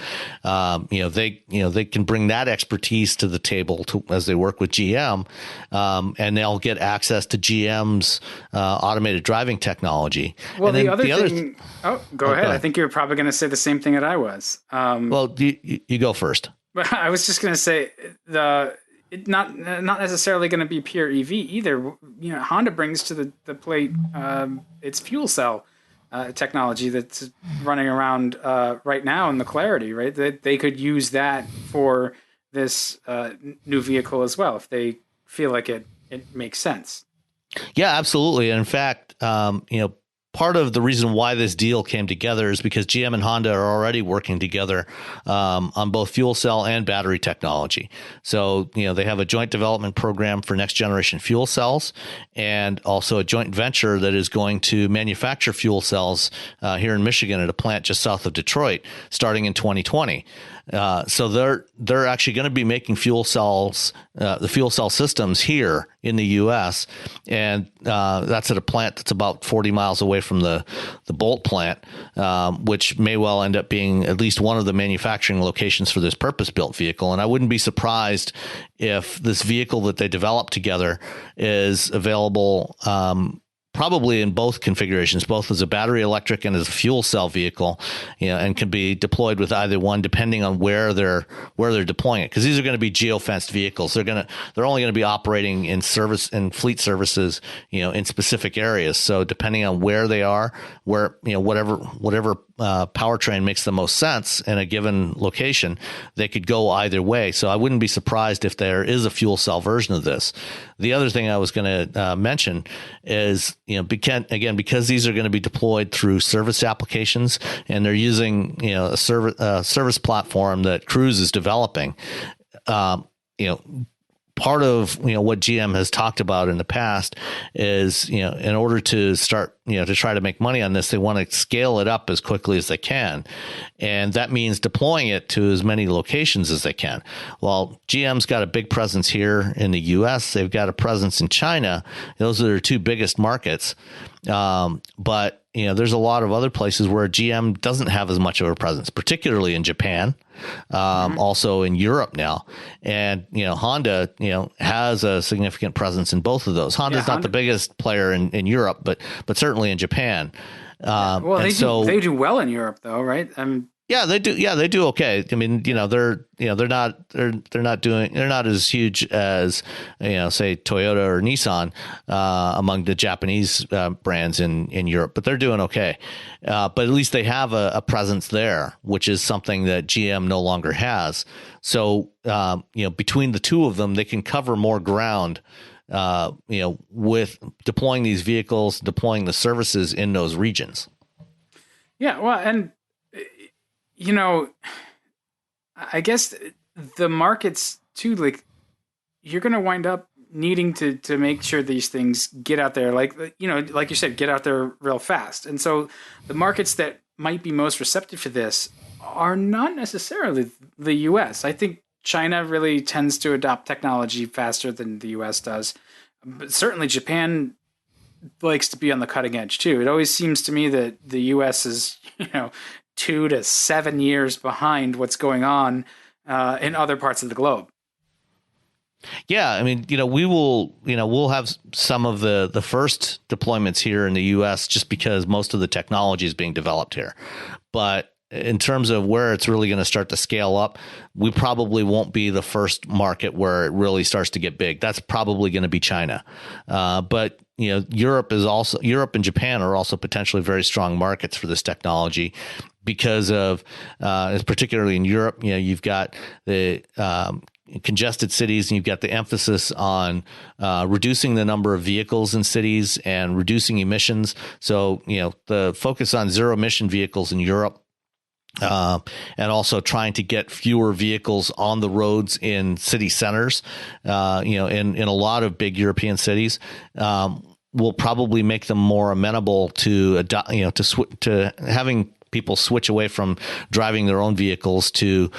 They can bring that expertise to the table as they work with GM, and they'll get access to GM's automated driving technology. Well, the other thing. Go ahead. I think you're probably going to say the same thing that I was. Well, you go first. But I was just going to say not necessarily going to be pure EV either. Honda brings to the plate its fuel cell technology that's running around right now in the Clarity, right? That they could use that for this new vehicle as well if they feel like it makes sense. Yeah, absolutely. And in fact, part of the reason why this deal came together is because GM and Honda are already working together on both fuel cell and battery technology. So, they have a joint development program for next generation fuel cells, and also a joint venture that is going to manufacture fuel cells here in Michigan at a plant just south of Detroit starting in 2020. So they're actually going to be making fuel cells, the fuel cell systems here in the U.S., and that's at a plant that's about 40 miles away from the Bolt plant, which may well end up being at least one of the manufacturing locations for this purpose-built vehicle. And I wouldn't be surprised if this vehicle that they developed together is available probably in both configurations, both as a battery electric and as a fuel cell vehicle, and can be deployed with either one depending on where they're deploying it. Because these are going to be geofenced vehicles. They're only going to be operating in service and fleet services, in specific areas. So depending on where they are, whatever powertrain makes the most sense in a given location, they could go either way. So I wouldn't be surprised if there is a fuel cell version of this. The other thing I was going to mention is, because these are going to be deployed through service applications, and they're using a service platform that Cruise is developing. Part of what GM has talked about in the past is in order to start to try to make money on this, they want to scale it up as quickly as they can, and that means deploying it to as many locations as they can. Well, GM's got a big presence here in the U.S. They've got a presence in China. Those are their two biggest markets, but there's a lot of other places where GM doesn't have as much of a presence, particularly in Japan. Also in Europe now, and Honda has a significant presence in both of those. Honda's not the biggest player in Europe, but certainly in Japan. They do well in Europe though, right? Yeah, they do. Yeah, they do okay. I mean, they're not as huge as say Toyota or Nissan among the Japanese brands in Europe, but they're doing okay. But at least they have a presence there, which is something that GM no longer has. So between the two of them, they can cover more ground. With deploying these vehicles, deploying the services in those regions. Yeah, well, and I guess the markets too, like you're going to wind up needing to make sure these things get out there, like you said, get out there real fast. And so the markets that might be most receptive to this are not necessarily the US. I think China really tends to adopt technology faster than the US does. But certainly Japan likes to be on the cutting edge too. It always seems to me that the US is, 2 to 7 years behind what's going on in other parts of the globe. Yeah, I mean, we'll have some of the first deployments here in the U.S. just because most of the technology is being developed here. But in terms of where it's really going to start to scale up, we probably won't be the first market where it really starts to get big. That's probably going to be China. But Europe and Japan are also potentially very strong markets for this technology because of, particularly in Europe, you've got the congested cities, and you've got the emphasis on reducing the number of vehicles in cities and reducing emissions. So, the focus on zero emission vehicles in Europe, and also trying to get fewer vehicles on the roads in city centers, in a lot of big European cities, will probably make them more amenable to to having people switch away from driving their own vehicles to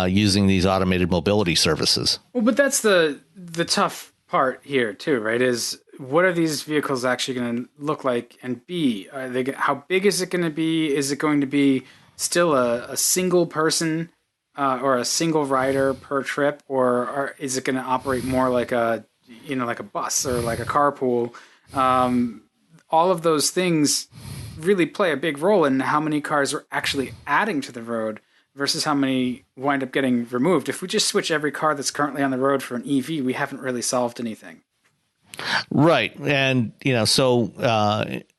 using these automated mobility services. Well, but that's the tough part here too, right? Is what are these vehicles actually going to look like and be? How big is it going to be? Is it going to be still a single person or a single rider per trip, or is it going to operate more like a bus or like a carpool? All of those things really play a big role in how many cars are actually adding to the road versus how many wind up getting removed. If we just switch every car that's currently on the road for an EV, we haven't really solved anything. Right. And,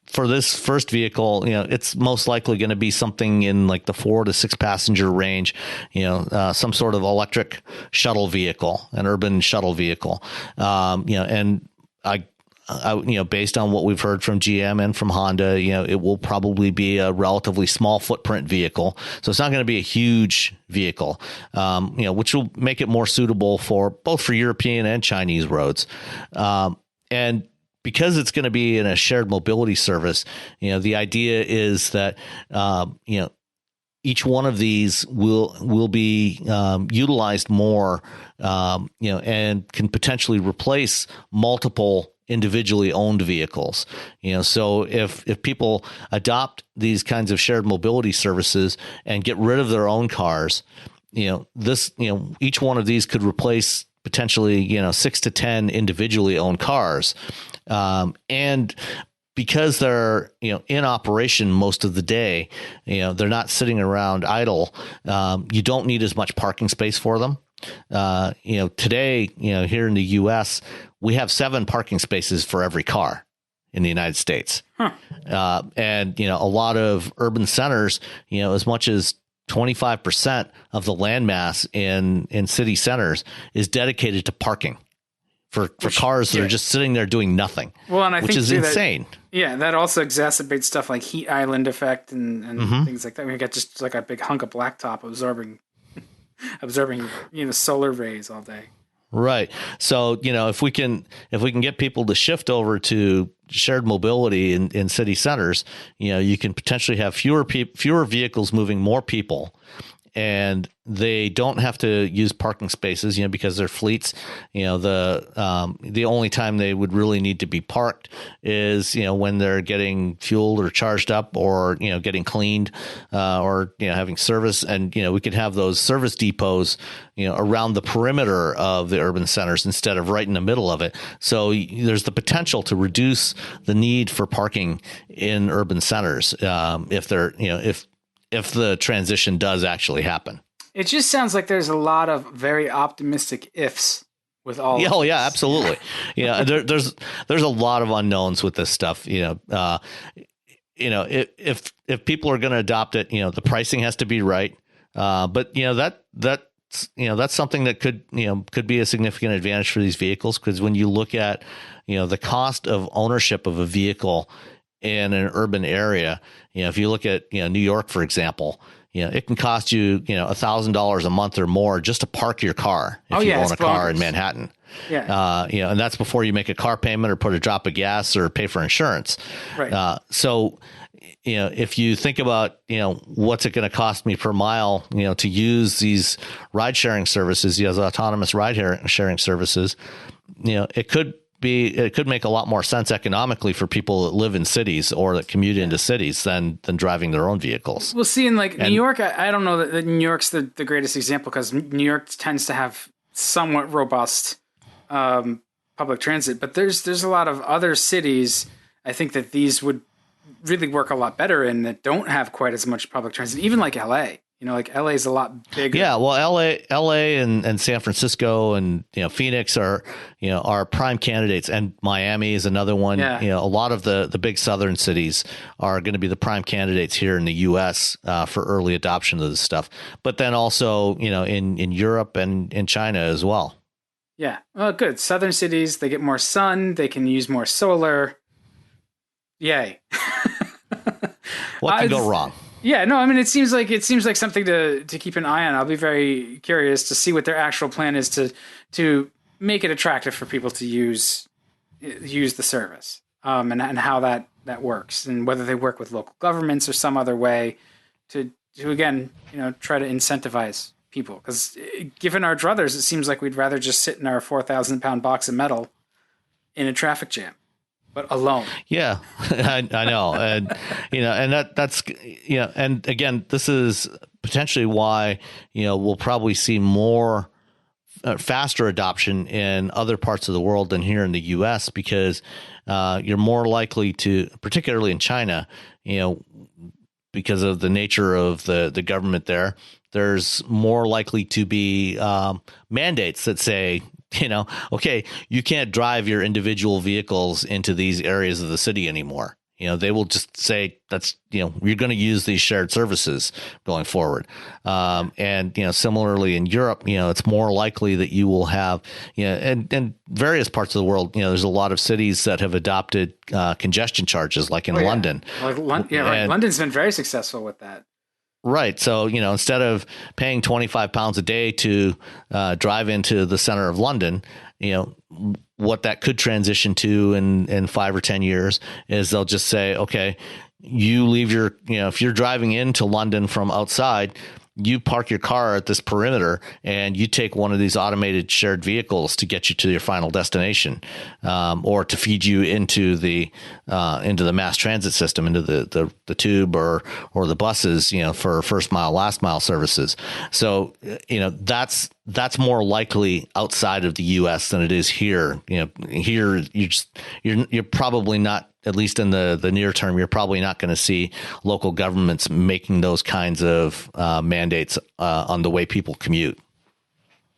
for this first vehicle, it's most likely going to be something in like the 4 to 6 passenger range, some sort of electric shuttle vehicle, an urban shuttle vehicle. And based on what we've heard from GM and from Honda, it will probably be a relatively small footprint vehicle. So it's not going to be a huge vehicle, which will make it more suitable for both European and Chinese roads. And because it's going to be in a shared mobility service, the idea is that, each one of these will be utilized more, and can potentially replace multiple individually owned vehicles. So if people adopt these kinds of shared mobility services and get rid of their own cars, each one of these could replace potentially 6 to 10 individually owned cars, and because they're in operation most of the day, they're not sitting around idle. You don't need as much parking space for them. Today, here in the U.S., we have 7 parking spaces for every car in the United States. And a lot of urban centers, as much as 25% of the landmass in city centers is dedicated to parking for cars that are just sitting there doing nothing. Well, and I think is insane. That also exacerbates stuff like heat island effect and things like that. We get just like a big hunk of blacktop absorbing solar rays all day. Right. So, if we can get people to shift over to shared mobility in city centers, you can potentially have fewer vehicles moving more people, and they don't have to use parking spaces, because their fleets, the only time they would really need to be parked is, when they're getting fueled or charged up or, getting cleaned, or, having service. And, we could have those service depots, around the perimeter of the urban centers instead of right in the middle of it. So there's the potential to reduce the need for parking in urban centers, if they're, if the transition does actually happen. It just sounds like there's a lot of very optimistic ifs with all. Yeah, absolutely. There's a lot of unknowns with this stuff. If people are going to adopt it, the pricing has to be right. But that's something that could be a significant advantage for these vehicles, because when you look at the cost of ownership of a vehicle in an urban area, if you look at New York, for example, it can cost you $1,000 a month or more just to park your car if you own a car in Manhattan. Yeah. And that's before you make a car payment or put a drop of gas or pay for insurance. Right. So if you think about what's it going to cost me per mile to use these ride sharing services, these autonomous ride sharing services, it could make a lot more sense economically for people that live in cities or that commute into cities than driving their own vehicles. Well, see, in New York, I don't know that New York's the greatest example, because New York tends to have somewhat robust public transit, but there's a lot of other cities I think that these would really work a lot better in that don't have quite as much public transit, even like LA. Like LA is a lot bigger. Yeah, well, LA and San Francisco and Phoenix are prime candidates, and Miami is another one. Yeah. A lot of the big southern cities are going to be the prime candidates here in the U.S. For early adoption of this stuff. But then also in Europe and in China as well. Yeah, well, good. Southern cities, they get more sun, they can use more solar. Yay! What can go wrong? Yeah, no, I mean, it seems like something to keep an eye on. I'll be very curious to see what their actual plan is to make it attractive for people to use the service, and how that works, and whether they work with local governments or some other way to again, try to incentivize people. Because given our druthers, it seems like we'd rather just sit in our 4,000-pound box of metal in a traffic jam. But alone. Yeah, I know. And, and that's, and again, this is potentially why, we'll probably see more faster adoption in other parts of the world than here in the U.S., because you're more likely to, particularly in China, because of the nature of the government there's more likely to be mandates that say, okay, you can't drive your individual vehicles into these areas of the city anymore. They will just say that's, you're going to use these shared services going forward. And, similarly in Europe, it's more likely that you will have, and various parts of the world, there's a lot of cities that have adopted congestion charges, like in London. Right. London's been very successful with that. Right. So, instead of paying £25 a day to drive into the center of London, what that could transition to in 5 or 10 years is they'll just say, okay, you leave if you're driving into London from outside, you park your car at this perimeter and you take one of these automated shared vehicles to get you to your final destination, or to feed you into the mass transit system, into the tube or the buses, for first mile, last mile services. So, that's more likely outside of the U.S. than it is here. Here you're probably not, at least in the near term, you're probably not going to see local governments making those kinds of mandates on the way people commute.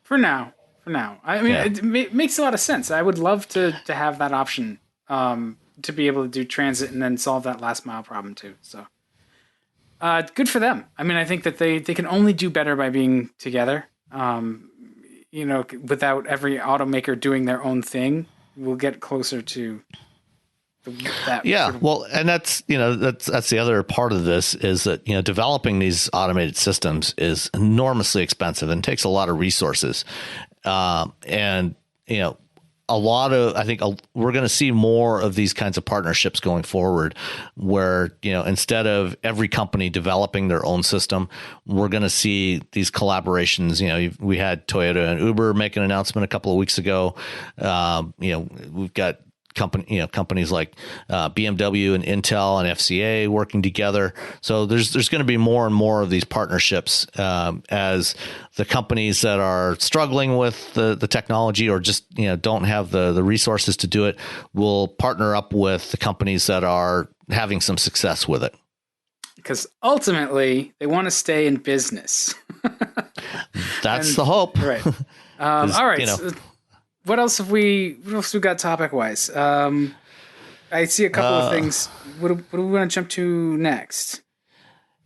For now. I mean, it makes a lot of sense. I would love to have that option, to be able to do transit and then solve that last mile problem too. So good for them. I mean, I think that they can only do better by being together. Without every automaker doing their own thing, we'll get closer to that. Yeah. Well, and that's the other part of this is that, developing these automated systems is enormously expensive and takes a lot of resources. I think we're going to see more of these kinds of partnerships going forward where, instead of every company developing their own system, we're going to see these collaborations. We had Toyota and Uber make an announcement a couple of weeks ago. We've got companies like BMW and Intel and FCA working together. So there's going to be more and more of these partnerships as the companies that are struggling with the technology or just don't have the resources to do it will partner up with the companies that are having some success with it. Because ultimately they want to stay in business. That's the hope, right? All right. What else have we got topic wise? I see a couple of things. What do we want to jump to next?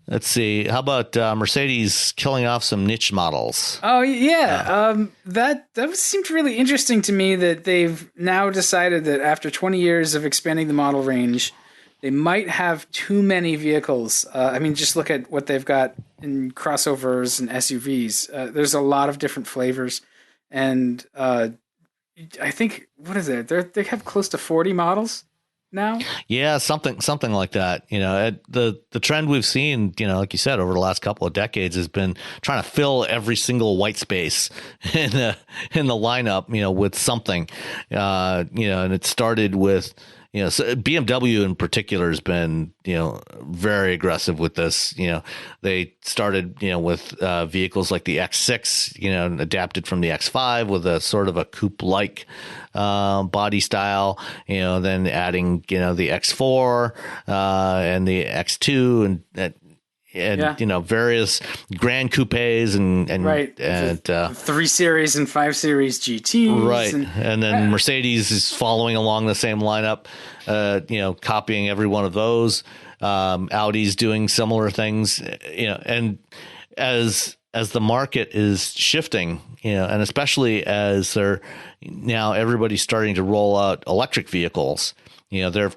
Let's see. How about Mercedes killing off some niche models? Oh yeah. That seemed really interesting to me that they've now decided that after 20 years of expanding the model range, they might have too many vehicles. Just look at what they've got in crossovers and SUVs. There's a lot of different flavors, and I think, what is it? They have close to 40 models now. Yeah, something like that. The trend we've seen, like you said, over the last couple of decades has been trying to fill every single white space in the lineup, with something. And it started with, so BMW in particular has been, very aggressive with this. They started, with vehicles like the X6, adapted from the X5 with a sort of a coupe-like body style, then adding, the X4 and the X2 and various grand coupes and right. And 3 Series and 5 Series GTs. Right. And then Mercedes is following along the same lineup, copying every one of those. Audi's doing similar things, and as the market is shifting, and especially as everybody's starting to roll out electric vehicles, they're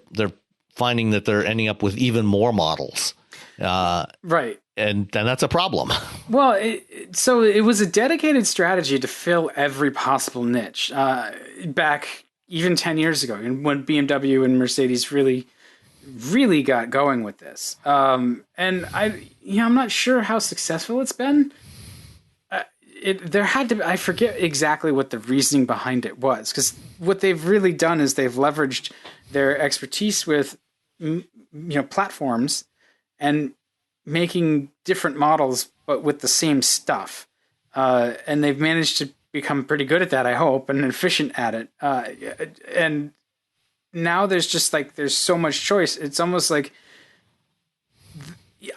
finding that they're ending up with even more models. Right. And that's a problem. Well, so it was a dedicated strategy to fill every possible niche back even 10 years ago, and when BMW and Mercedes really got going with this. And I'm not sure how successful it's been. There had to be, I forget exactly what the reasoning behind it was, because what they've really done is they've leveraged their expertise with platforms and making different models, but with the same stuff. And they've managed to become pretty good at that, I hope, and efficient at it. And now there's just there's so much choice. It's almost like,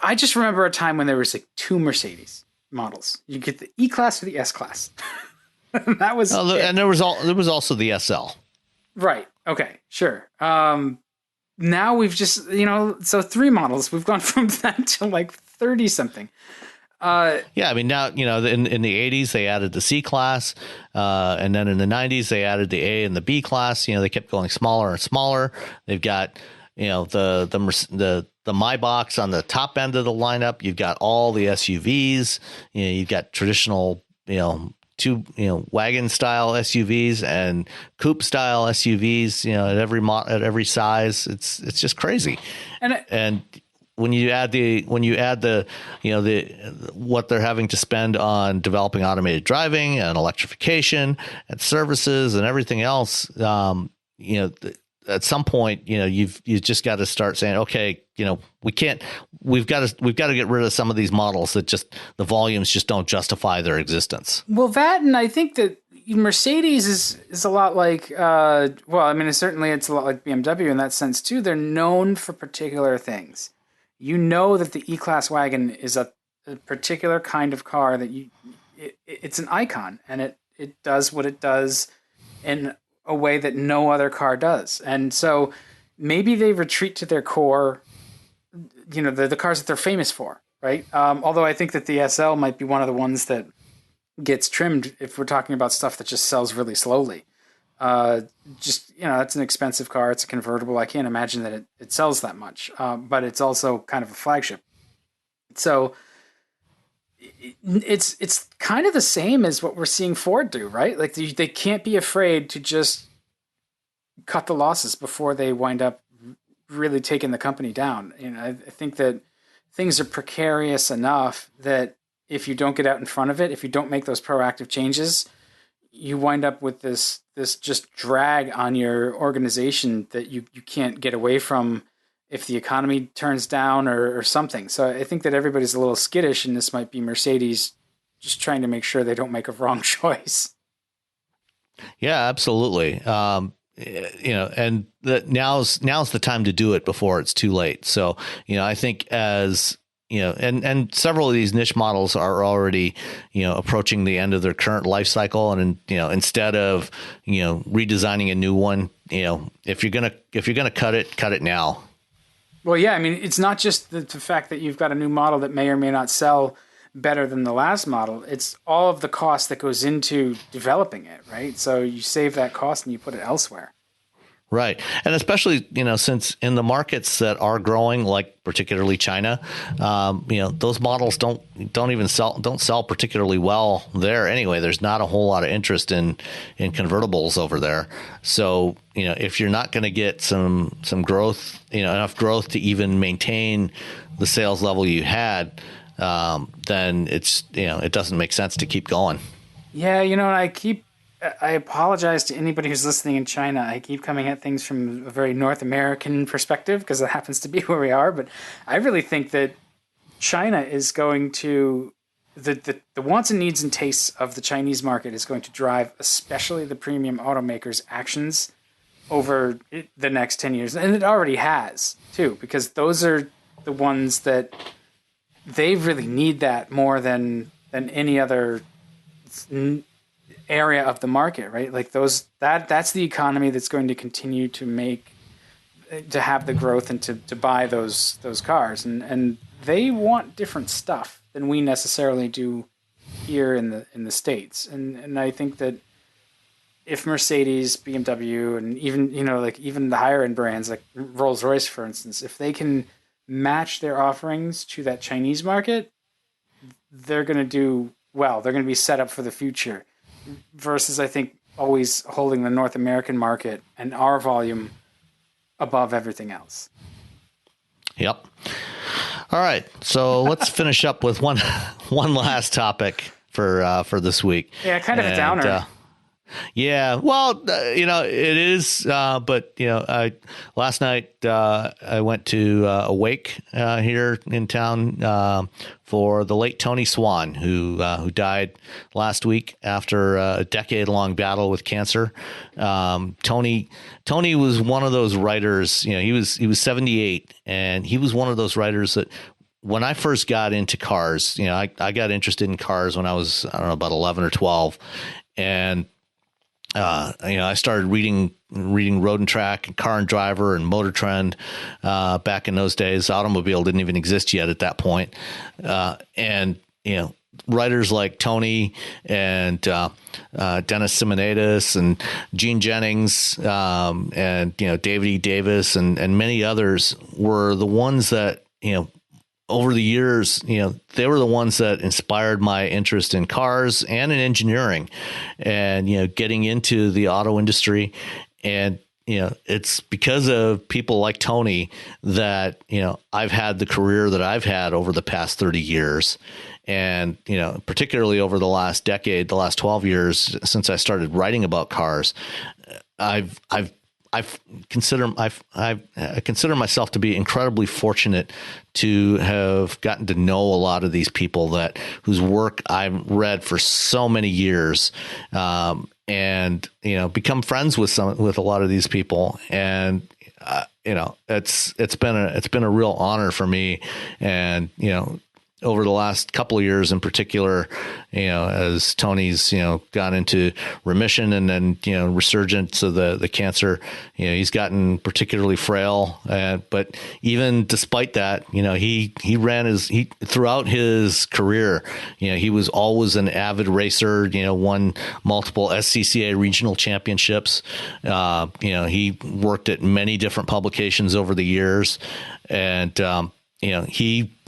I just remember a time when there was 2 Mercedes models. You get the E-Class or the S-Class. That was and there was also the SL. Right. Okay. Sure. Now we've just, so 3 models. We've gone from that to 30 something. Now, in the 80s, they added the C class. And then in the 90s, they added the A and the B class. They kept going smaller and smaller. They've got, the Maybachs on the top end of the lineup. You've got all the SUVs. You've got traditional, two wagon style SUVs and coupe style SUVs, at every size. It's just crazy. And when you add the what they're having to spend on developing automated driving and electrification and services and everything else, at some point, you've just got to start saying, okay, we've got to get rid of some of these models that just the volumes just don't justify their existence. Well, that, and I think that Mercedes is a lot like, certainly it's a lot like BMW in that sense too. They're known for particular things. That the E-Class wagon is a particular kind of car that it's an icon, and it does what it does in a way that no other car does. And so maybe they retreat to their core, the cars that they're famous for, right? Although I think that the SL might be one of the ones that gets trimmed if we're talking about stuff that just sells really slowly. It's an expensive car. It's a convertible. I can't imagine that it sells that much, but it's also kind of a flagship. So it's kind of the same as what we're seeing Ford do, right? Like they can't be afraid to just cut the losses before they wind up really taking the company down. I think that things are precarious enough that if you don't get out in front of it, if you don't make those proactive changes, you wind up with this just drag on your organization that you can't get away from if the economy turns down or something. So I think that everybody's a little skittish, and this might be Mercedes just trying to make sure they don't make a wrong choice. Yeah, absolutely. And that now's the time to do it before it's too late. So, I think as and several of these niche models are already, approaching the end of their current life cycle. And, instead of, redesigning a new one, if you're going to cut it now. Well, yeah, I mean, it's not just the fact that you've got a new model that may or may not sell better than the last model. It's all of the cost that goes into developing it, right? So you save that cost and you put it elsewhere. Right. And especially, since in the markets that are growing, like particularly China, those models don't sell particularly well there anyway. There's not a whole lot of interest in convertibles over there. So, if you're not going to get some growth, enough growth to even maintain the sales level you had, then it doesn't make sense to keep going. Yeah. I apologize to anybody who's listening in China. I keep coming at things from a very North American perspective because it happens to be where we are. But I really think that China is going to the wants and needs and tastes of the Chinese market is going to drive especially the premium automakers' actions over the next 10 years. And it already has, too, because those are the ones that they really need that more than any other area of the market, right? Like that's the economy that's going to continue to have the growth and to buy those cars. And they want different stuff than we necessarily do here in the States. And I think that if Mercedes, BMW, and even the higher end brands like Rolls-Royce, for instance, if they can match their offerings to that Chinese market, they're going to do well. They're going to be set up for the future. Versus, I think, always holding the North American market and our volume above everything else. Yep. All right. So let's finish up with one last topic for this week. Yeah, kind of a downer. Yeah, well, it is. But last night I went to a wake here in town for the late Tony Swan, who died last week after a decade-long battle with cancer. Tony was one of those writers. He was 78, and he was one of those writers that, when I first got into cars, I got interested in cars when I was, about 11 or 12, and I started reading Road and Track and Car and Driver and Motor Trend back in those days. Automobile didn't even exist yet at that point. And writers like Tony and Dennis Simonidis and Gene Jennings and David E. Davis and many others were the ones that over the years, they were the ones that inspired my interest in cars and in engineering and, getting into the auto industry. And, it's because of people like Tony that, I've had the career that I've had over the past 30 years. And, particularly over the last decade, the last 12 years since I started writing about cars, I consider myself to be incredibly fortunate to have gotten to know a lot of these people whose work I've read for so many years, and become friends with a lot of these people, and it's been a real honor for me, and over the last couple of years in particular, as Tony's, gone into remission and then, resurgence of the cancer, he's gotten particularly frail. But even despite that, he throughout his career, he was always an avid racer, won multiple SCCA regional championships. He worked at many different publications over the years, and,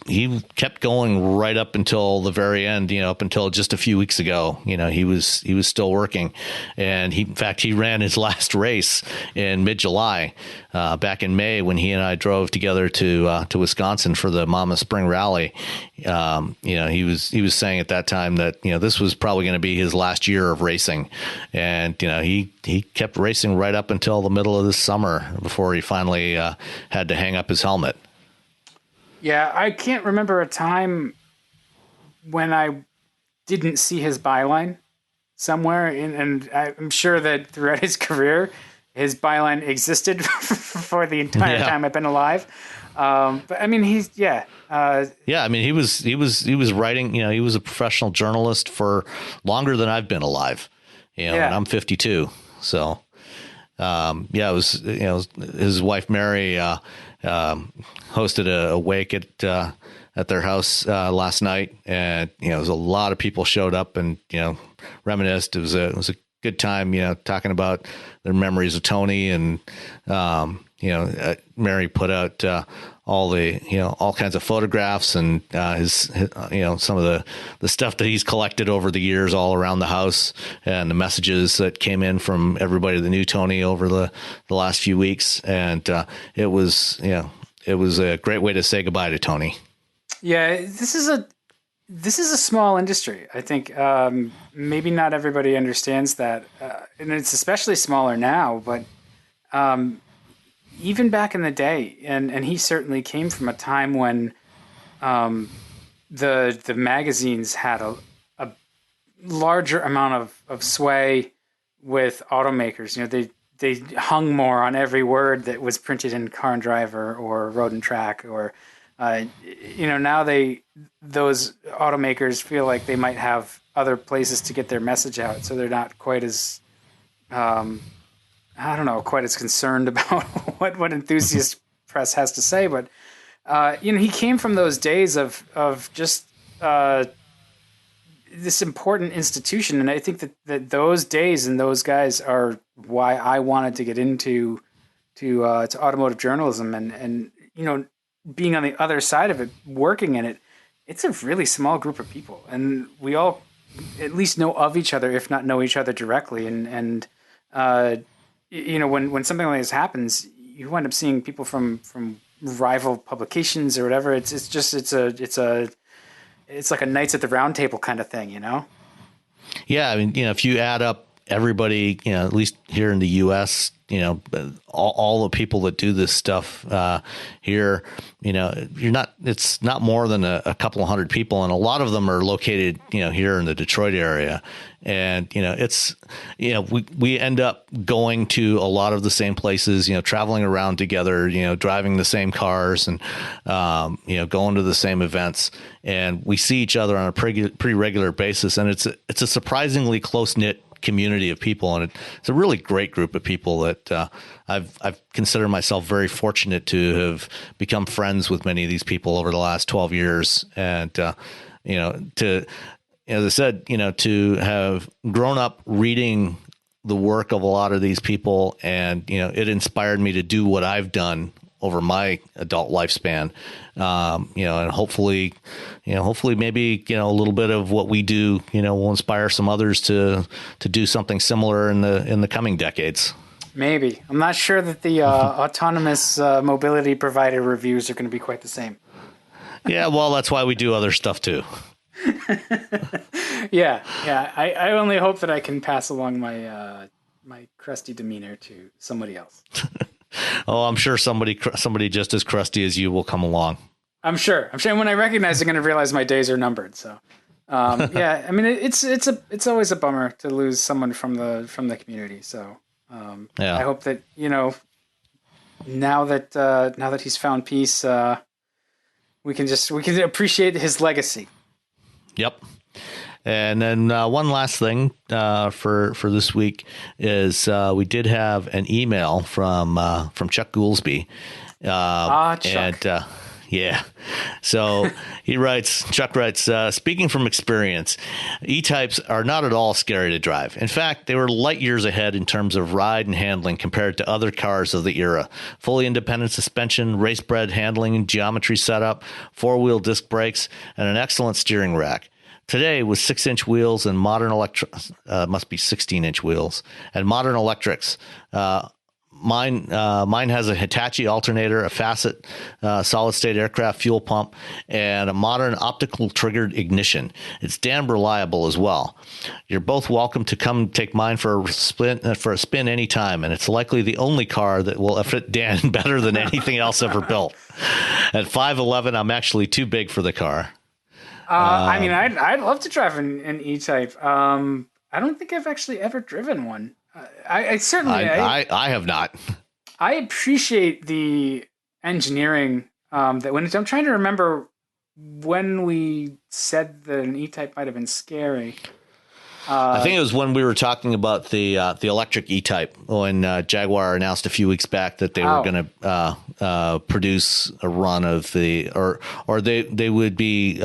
he kept going right up until the very end, up until just a few weeks ago. He was still working, and in fact, he ran his last race in mid-July, back in May, when he and I drove together to Wisconsin for the Mama Spring Rally. He was saying at that time that, this was probably going to be his last year of racing. And, he kept racing right up until the middle of this summer before he finally, had to hang up his helmet. Yeah, I can't remember a time when I didn't see his byline somewhere, and I'm sure that throughout his career, his byline existed for the entire time I've been alive. But I mean, he was writing. He was a professional journalist for longer than I've been alive. And I'm 52, so it was. His wife Mary hosted a wake at their house last night, and it was a lot of people showed up and reminisced. It was a good time, talking about their memories of Tony, and Mary put out all kinds of photographs and his some of the stuff that he's collected over the years all around the house, and the messages that came in from everybody that knew Tony over the last few weeks, and it was a great way to say goodbye to Tony. Yeah, this is a small industry. I think maybe not everybody understands that, and it's especially smaller now. But even back in the day, and he certainly came from a time when the magazines had a larger amount of sway with automakers. They hung more on every word that was printed in Car and Driver or Road and Track, or now those automakers feel like they might have other places to get their message out, so they're not quite as quite as concerned about what enthusiast press has to say. But he came from those days of just this important institution, and I think that those days and those guys are why I wanted to get into to automotive journalism, and being on the other side of it, working in it. It's a really small group of people, and we all at least know of each other, if not know each other directly. And when something like this happens, you wind up seeing people from rival publications or whatever. It's like a Knights at the Round Table kind of thing, Yeah, I mean, if you add up everybody, at least here in the U.S., all the people that do this stuff here, it's not more than a couple of hundred people, and a lot of them are located, here in the Detroit area. And, we end up going to a lot of the same places, traveling around together, driving the same cars, and, going to the same events, and we see each other on a pretty regular basis. And it's a surprisingly close knit community of people, and it's a really great group of people that I've considered myself very fortunate to have become friends with many of these people over the last 12 years. And as I said, to have grown up reading the work of a lot of these people, and it inspired me to do what I've done over my adult lifespan. And hopefully maybe, a little bit of what we do, will inspire some others to do something similar in the coming decades. Maybe. I'm not sure that the autonomous mobility provider reviews are going to be quite the same. Yeah, well, that's why we do other stuff too. Yeah. I only hope that I can pass along my my crusty demeanor to somebody else. Oh, I'm sure somebody just as crusty as you will come along. I'm sure. When I recognize, I'm going to realize my days are numbered. So, yeah. I mean, it's always a bummer to lose someone from the community. So, yeah. I hope that now that he's found peace, we can appreciate his legacy. Yep. And then one last thing for this week is we did have an email from Chuck Goolsby. Chuck. And yeah. So Chuck writes, speaking from experience, E-types are not at all scary to drive. In fact, they were light years ahead in terms of ride and handling compared to other cars of the era. Fully independent suspension, race-bred handling and geometry setup, four-wheel disc brakes, and an excellent steering rack. Today, with 6-inch wheels and modern must be 16-inch wheels and modern electrics. Mine has a Hitachi alternator, a Facet solid-state aircraft fuel pump, and a modern optical triggered ignition. It's damn reliable as well. You're both welcome to come take mine for a spin anytime, and it's likely the only car that will fit Dan better than anything else ever built. At 5'11", I'm actually too big for the car. I mean, I'd love to drive an E-Type. I don't think I've actually ever driven one. I certainly I have not. I appreciate the engineering that went into. I'm trying to remember when we said that an E-Type might have been scary. I think it was when we were talking about the electric E-Type when Jaguar announced a few weeks back that they were going to produce a run of or they would be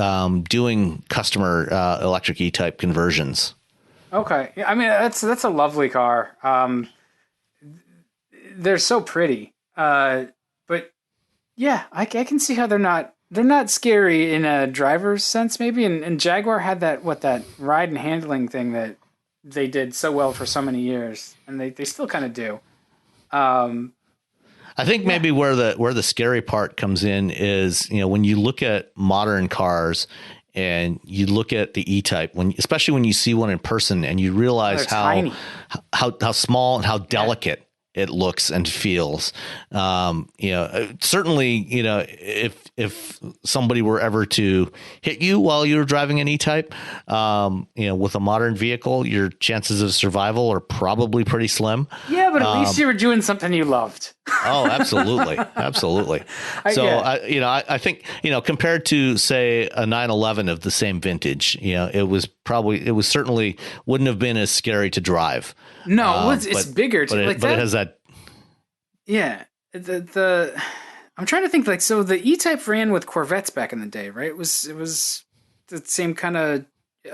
doing customer electric E-Type conversions. Okay, I mean that's a lovely car. They're so pretty, but yeah, I can see how they're not scary in a driver's sense, maybe. And Jaguar had that ride and handling thing that they did so well for so many years, and they still kind of do. I think maybe where the scary part comes in is, when you look at modern cars and you look at the E-Type, especially when you see one in person and you realize how small and how delicate it looks and feels. Certainly, if somebody were ever to hit you while you were driving an E-Type, with a modern vehicle, your chances of survival are probably pretty slim. Yeah, but at least you were doing something you loved. Oh, absolutely. Absolutely. I think, compared to, say, a 911 of the same vintage, it certainly wouldn't have been as scary to drive. No, it's bigger. But it has that. Yeah. I'm trying to think, so the E-Type ran with Corvettes back in the day, right? It was the same kind of,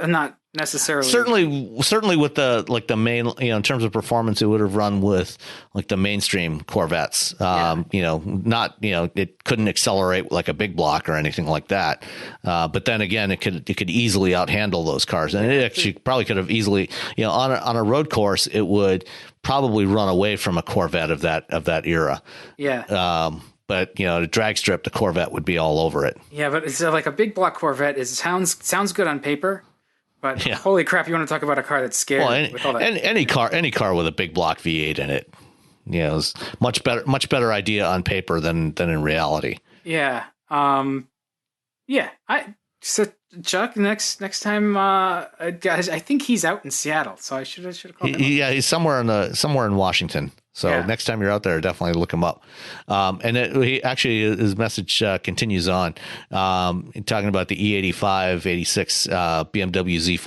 not necessarily. Certainly with the main, in terms of performance, it would have run with like the mainstream Corvettes. It couldn't accelerate like a big block or anything like that. But then again, it could easily outhandle those cars, and it actually probably could have easily, on a road course, it would probably run away from a Corvette of that era. Yeah. But a drag strip, the Corvette would be all over it. Yeah, but it's like a big block Corvette sounds good on paper. But holy crap, you want to talk about a car that's scary? Well, with all that. any car with a big block V8 in it, is much better idea on paper than in reality. Yeah. So Chuck, next time, guys, I think he's out in Seattle, so I should have called him. Yeah, he's somewhere in Washington. So next time you're out there, definitely look him up. His message continues on, talking about the E85, 86 BMW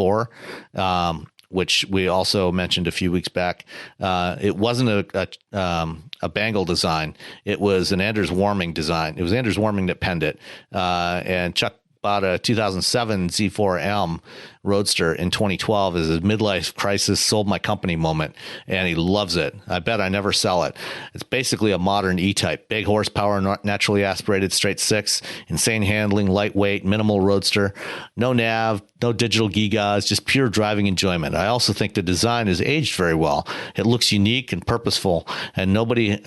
Z4, which we also mentioned a few weeks back. It wasn't a Bangle design. It was an Anders Warming design. It was Anders Warming that penned it. And Chuck bought a 2007 Z4M Roadster in 2012 as a midlife crisis, sold my company moment, and he loves it. I bet I never sell it. It's basically a modern E-Type. Big horsepower, naturally aspirated straight six, insane handling, lightweight, minimal roadster, no nav, no digital gigas, just pure driving enjoyment. I also think the design is aged very well. It looks unique and purposeful, and nothing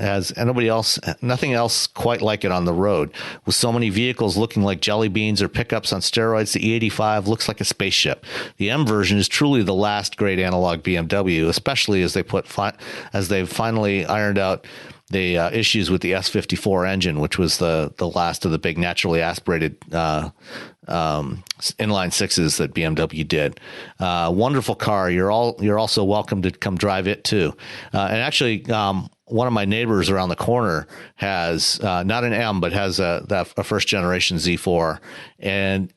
else quite like it on the road. With so many vehicles looking like jelly beans or pickups on steroids, the E85 looks like a spaceship. The M version is truly the last great analog BMW, especially as they've finally ironed out the issues with the S54 engine, which was the last of the big naturally aspirated inline sixes that BMW did. Wonderful car. You're also welcome to come drive it too. And actually, one of my neighbors around the corner has not an M, but has a first generation Z4, and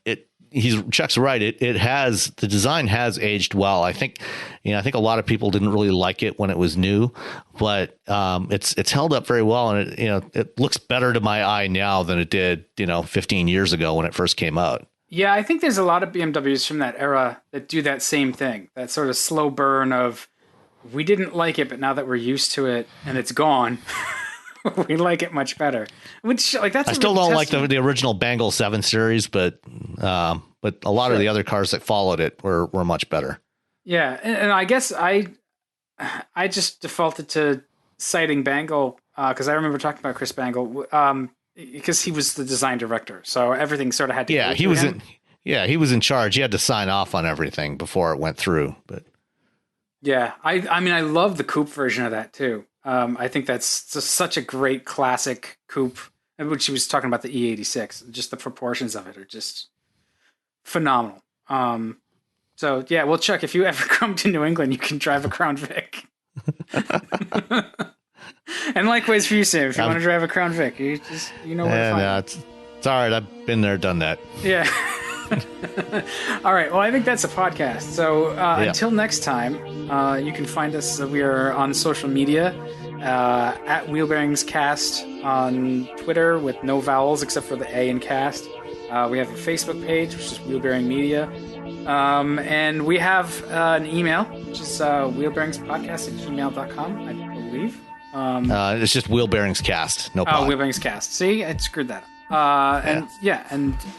Chuck's right. The design has aged well. I think a lot of people didn't really like it when it was new, but it's held up very well, and it looks better to my eye now than it did 15 years ago when it first came out. Yeah, I think there's a lot of BMWs from that era that do that same thing. That sort of slow burn of, we didn't like it, but now that we're used to it and it's gone, we like it much better. Which, like, that's. I still don't like the original Bangle 7 Series, but a lot of the other cars that followed it were much better. Yeah, and I guess I just defaulted to citing Bangle because I remember talking about Chris Bangle because he was the design director, so everything sort of had to. Yeah, he was in charge. He had to sign off on everything before it went through. But yeah, I mean, I love the coupe version of that too. I think that's just such a great classic coupe, which he was talking about the E86. Just the proportions of it are just phenomenal. So yeah, well, Chuck, if you ever come to New England, you can drive a Crown Vic. And likewise for you, Sam. If you want to drive a Crown Vic, you know where to find it. It's all right. I've been there, done that. Yeah. All right. Well, I think that's a podcast. So until next time, you can find us. We are on social media at Wheelbearings Cast on Twitter with no vowels except for the A in cast. We have a Facebook page, which is Wheelbearing Media. And we have an email, which is wheelbearingspodcast@gmail.com, I believe. It's just Wheelbearings Cast. No pod. Wheelbearings Cast. See, I screwed that up. And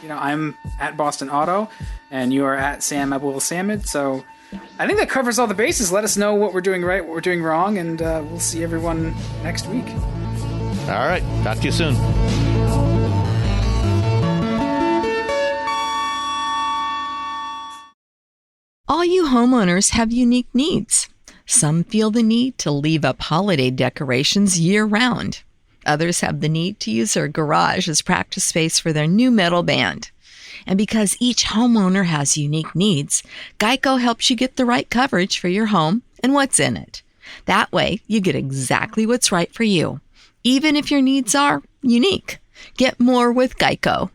I'm at Boston Auto, and you are at Sam Abul Samid. So I think that covers all the bases. Let us know what we're doing right, what we're doing wrong, and we'll see everyone next week. All right. Talk to you soon. All you homeowners have unique needs. Some feel the need to leave up holiday decorations year-round. Others have the need to use their garage as practice space for their new metal band. And because each homeowner has unique needs, Geico helps you get the right coverage for your home and what's in it. That way, you get exactly what's right for you, even if your needs are unique. Get more with Geico.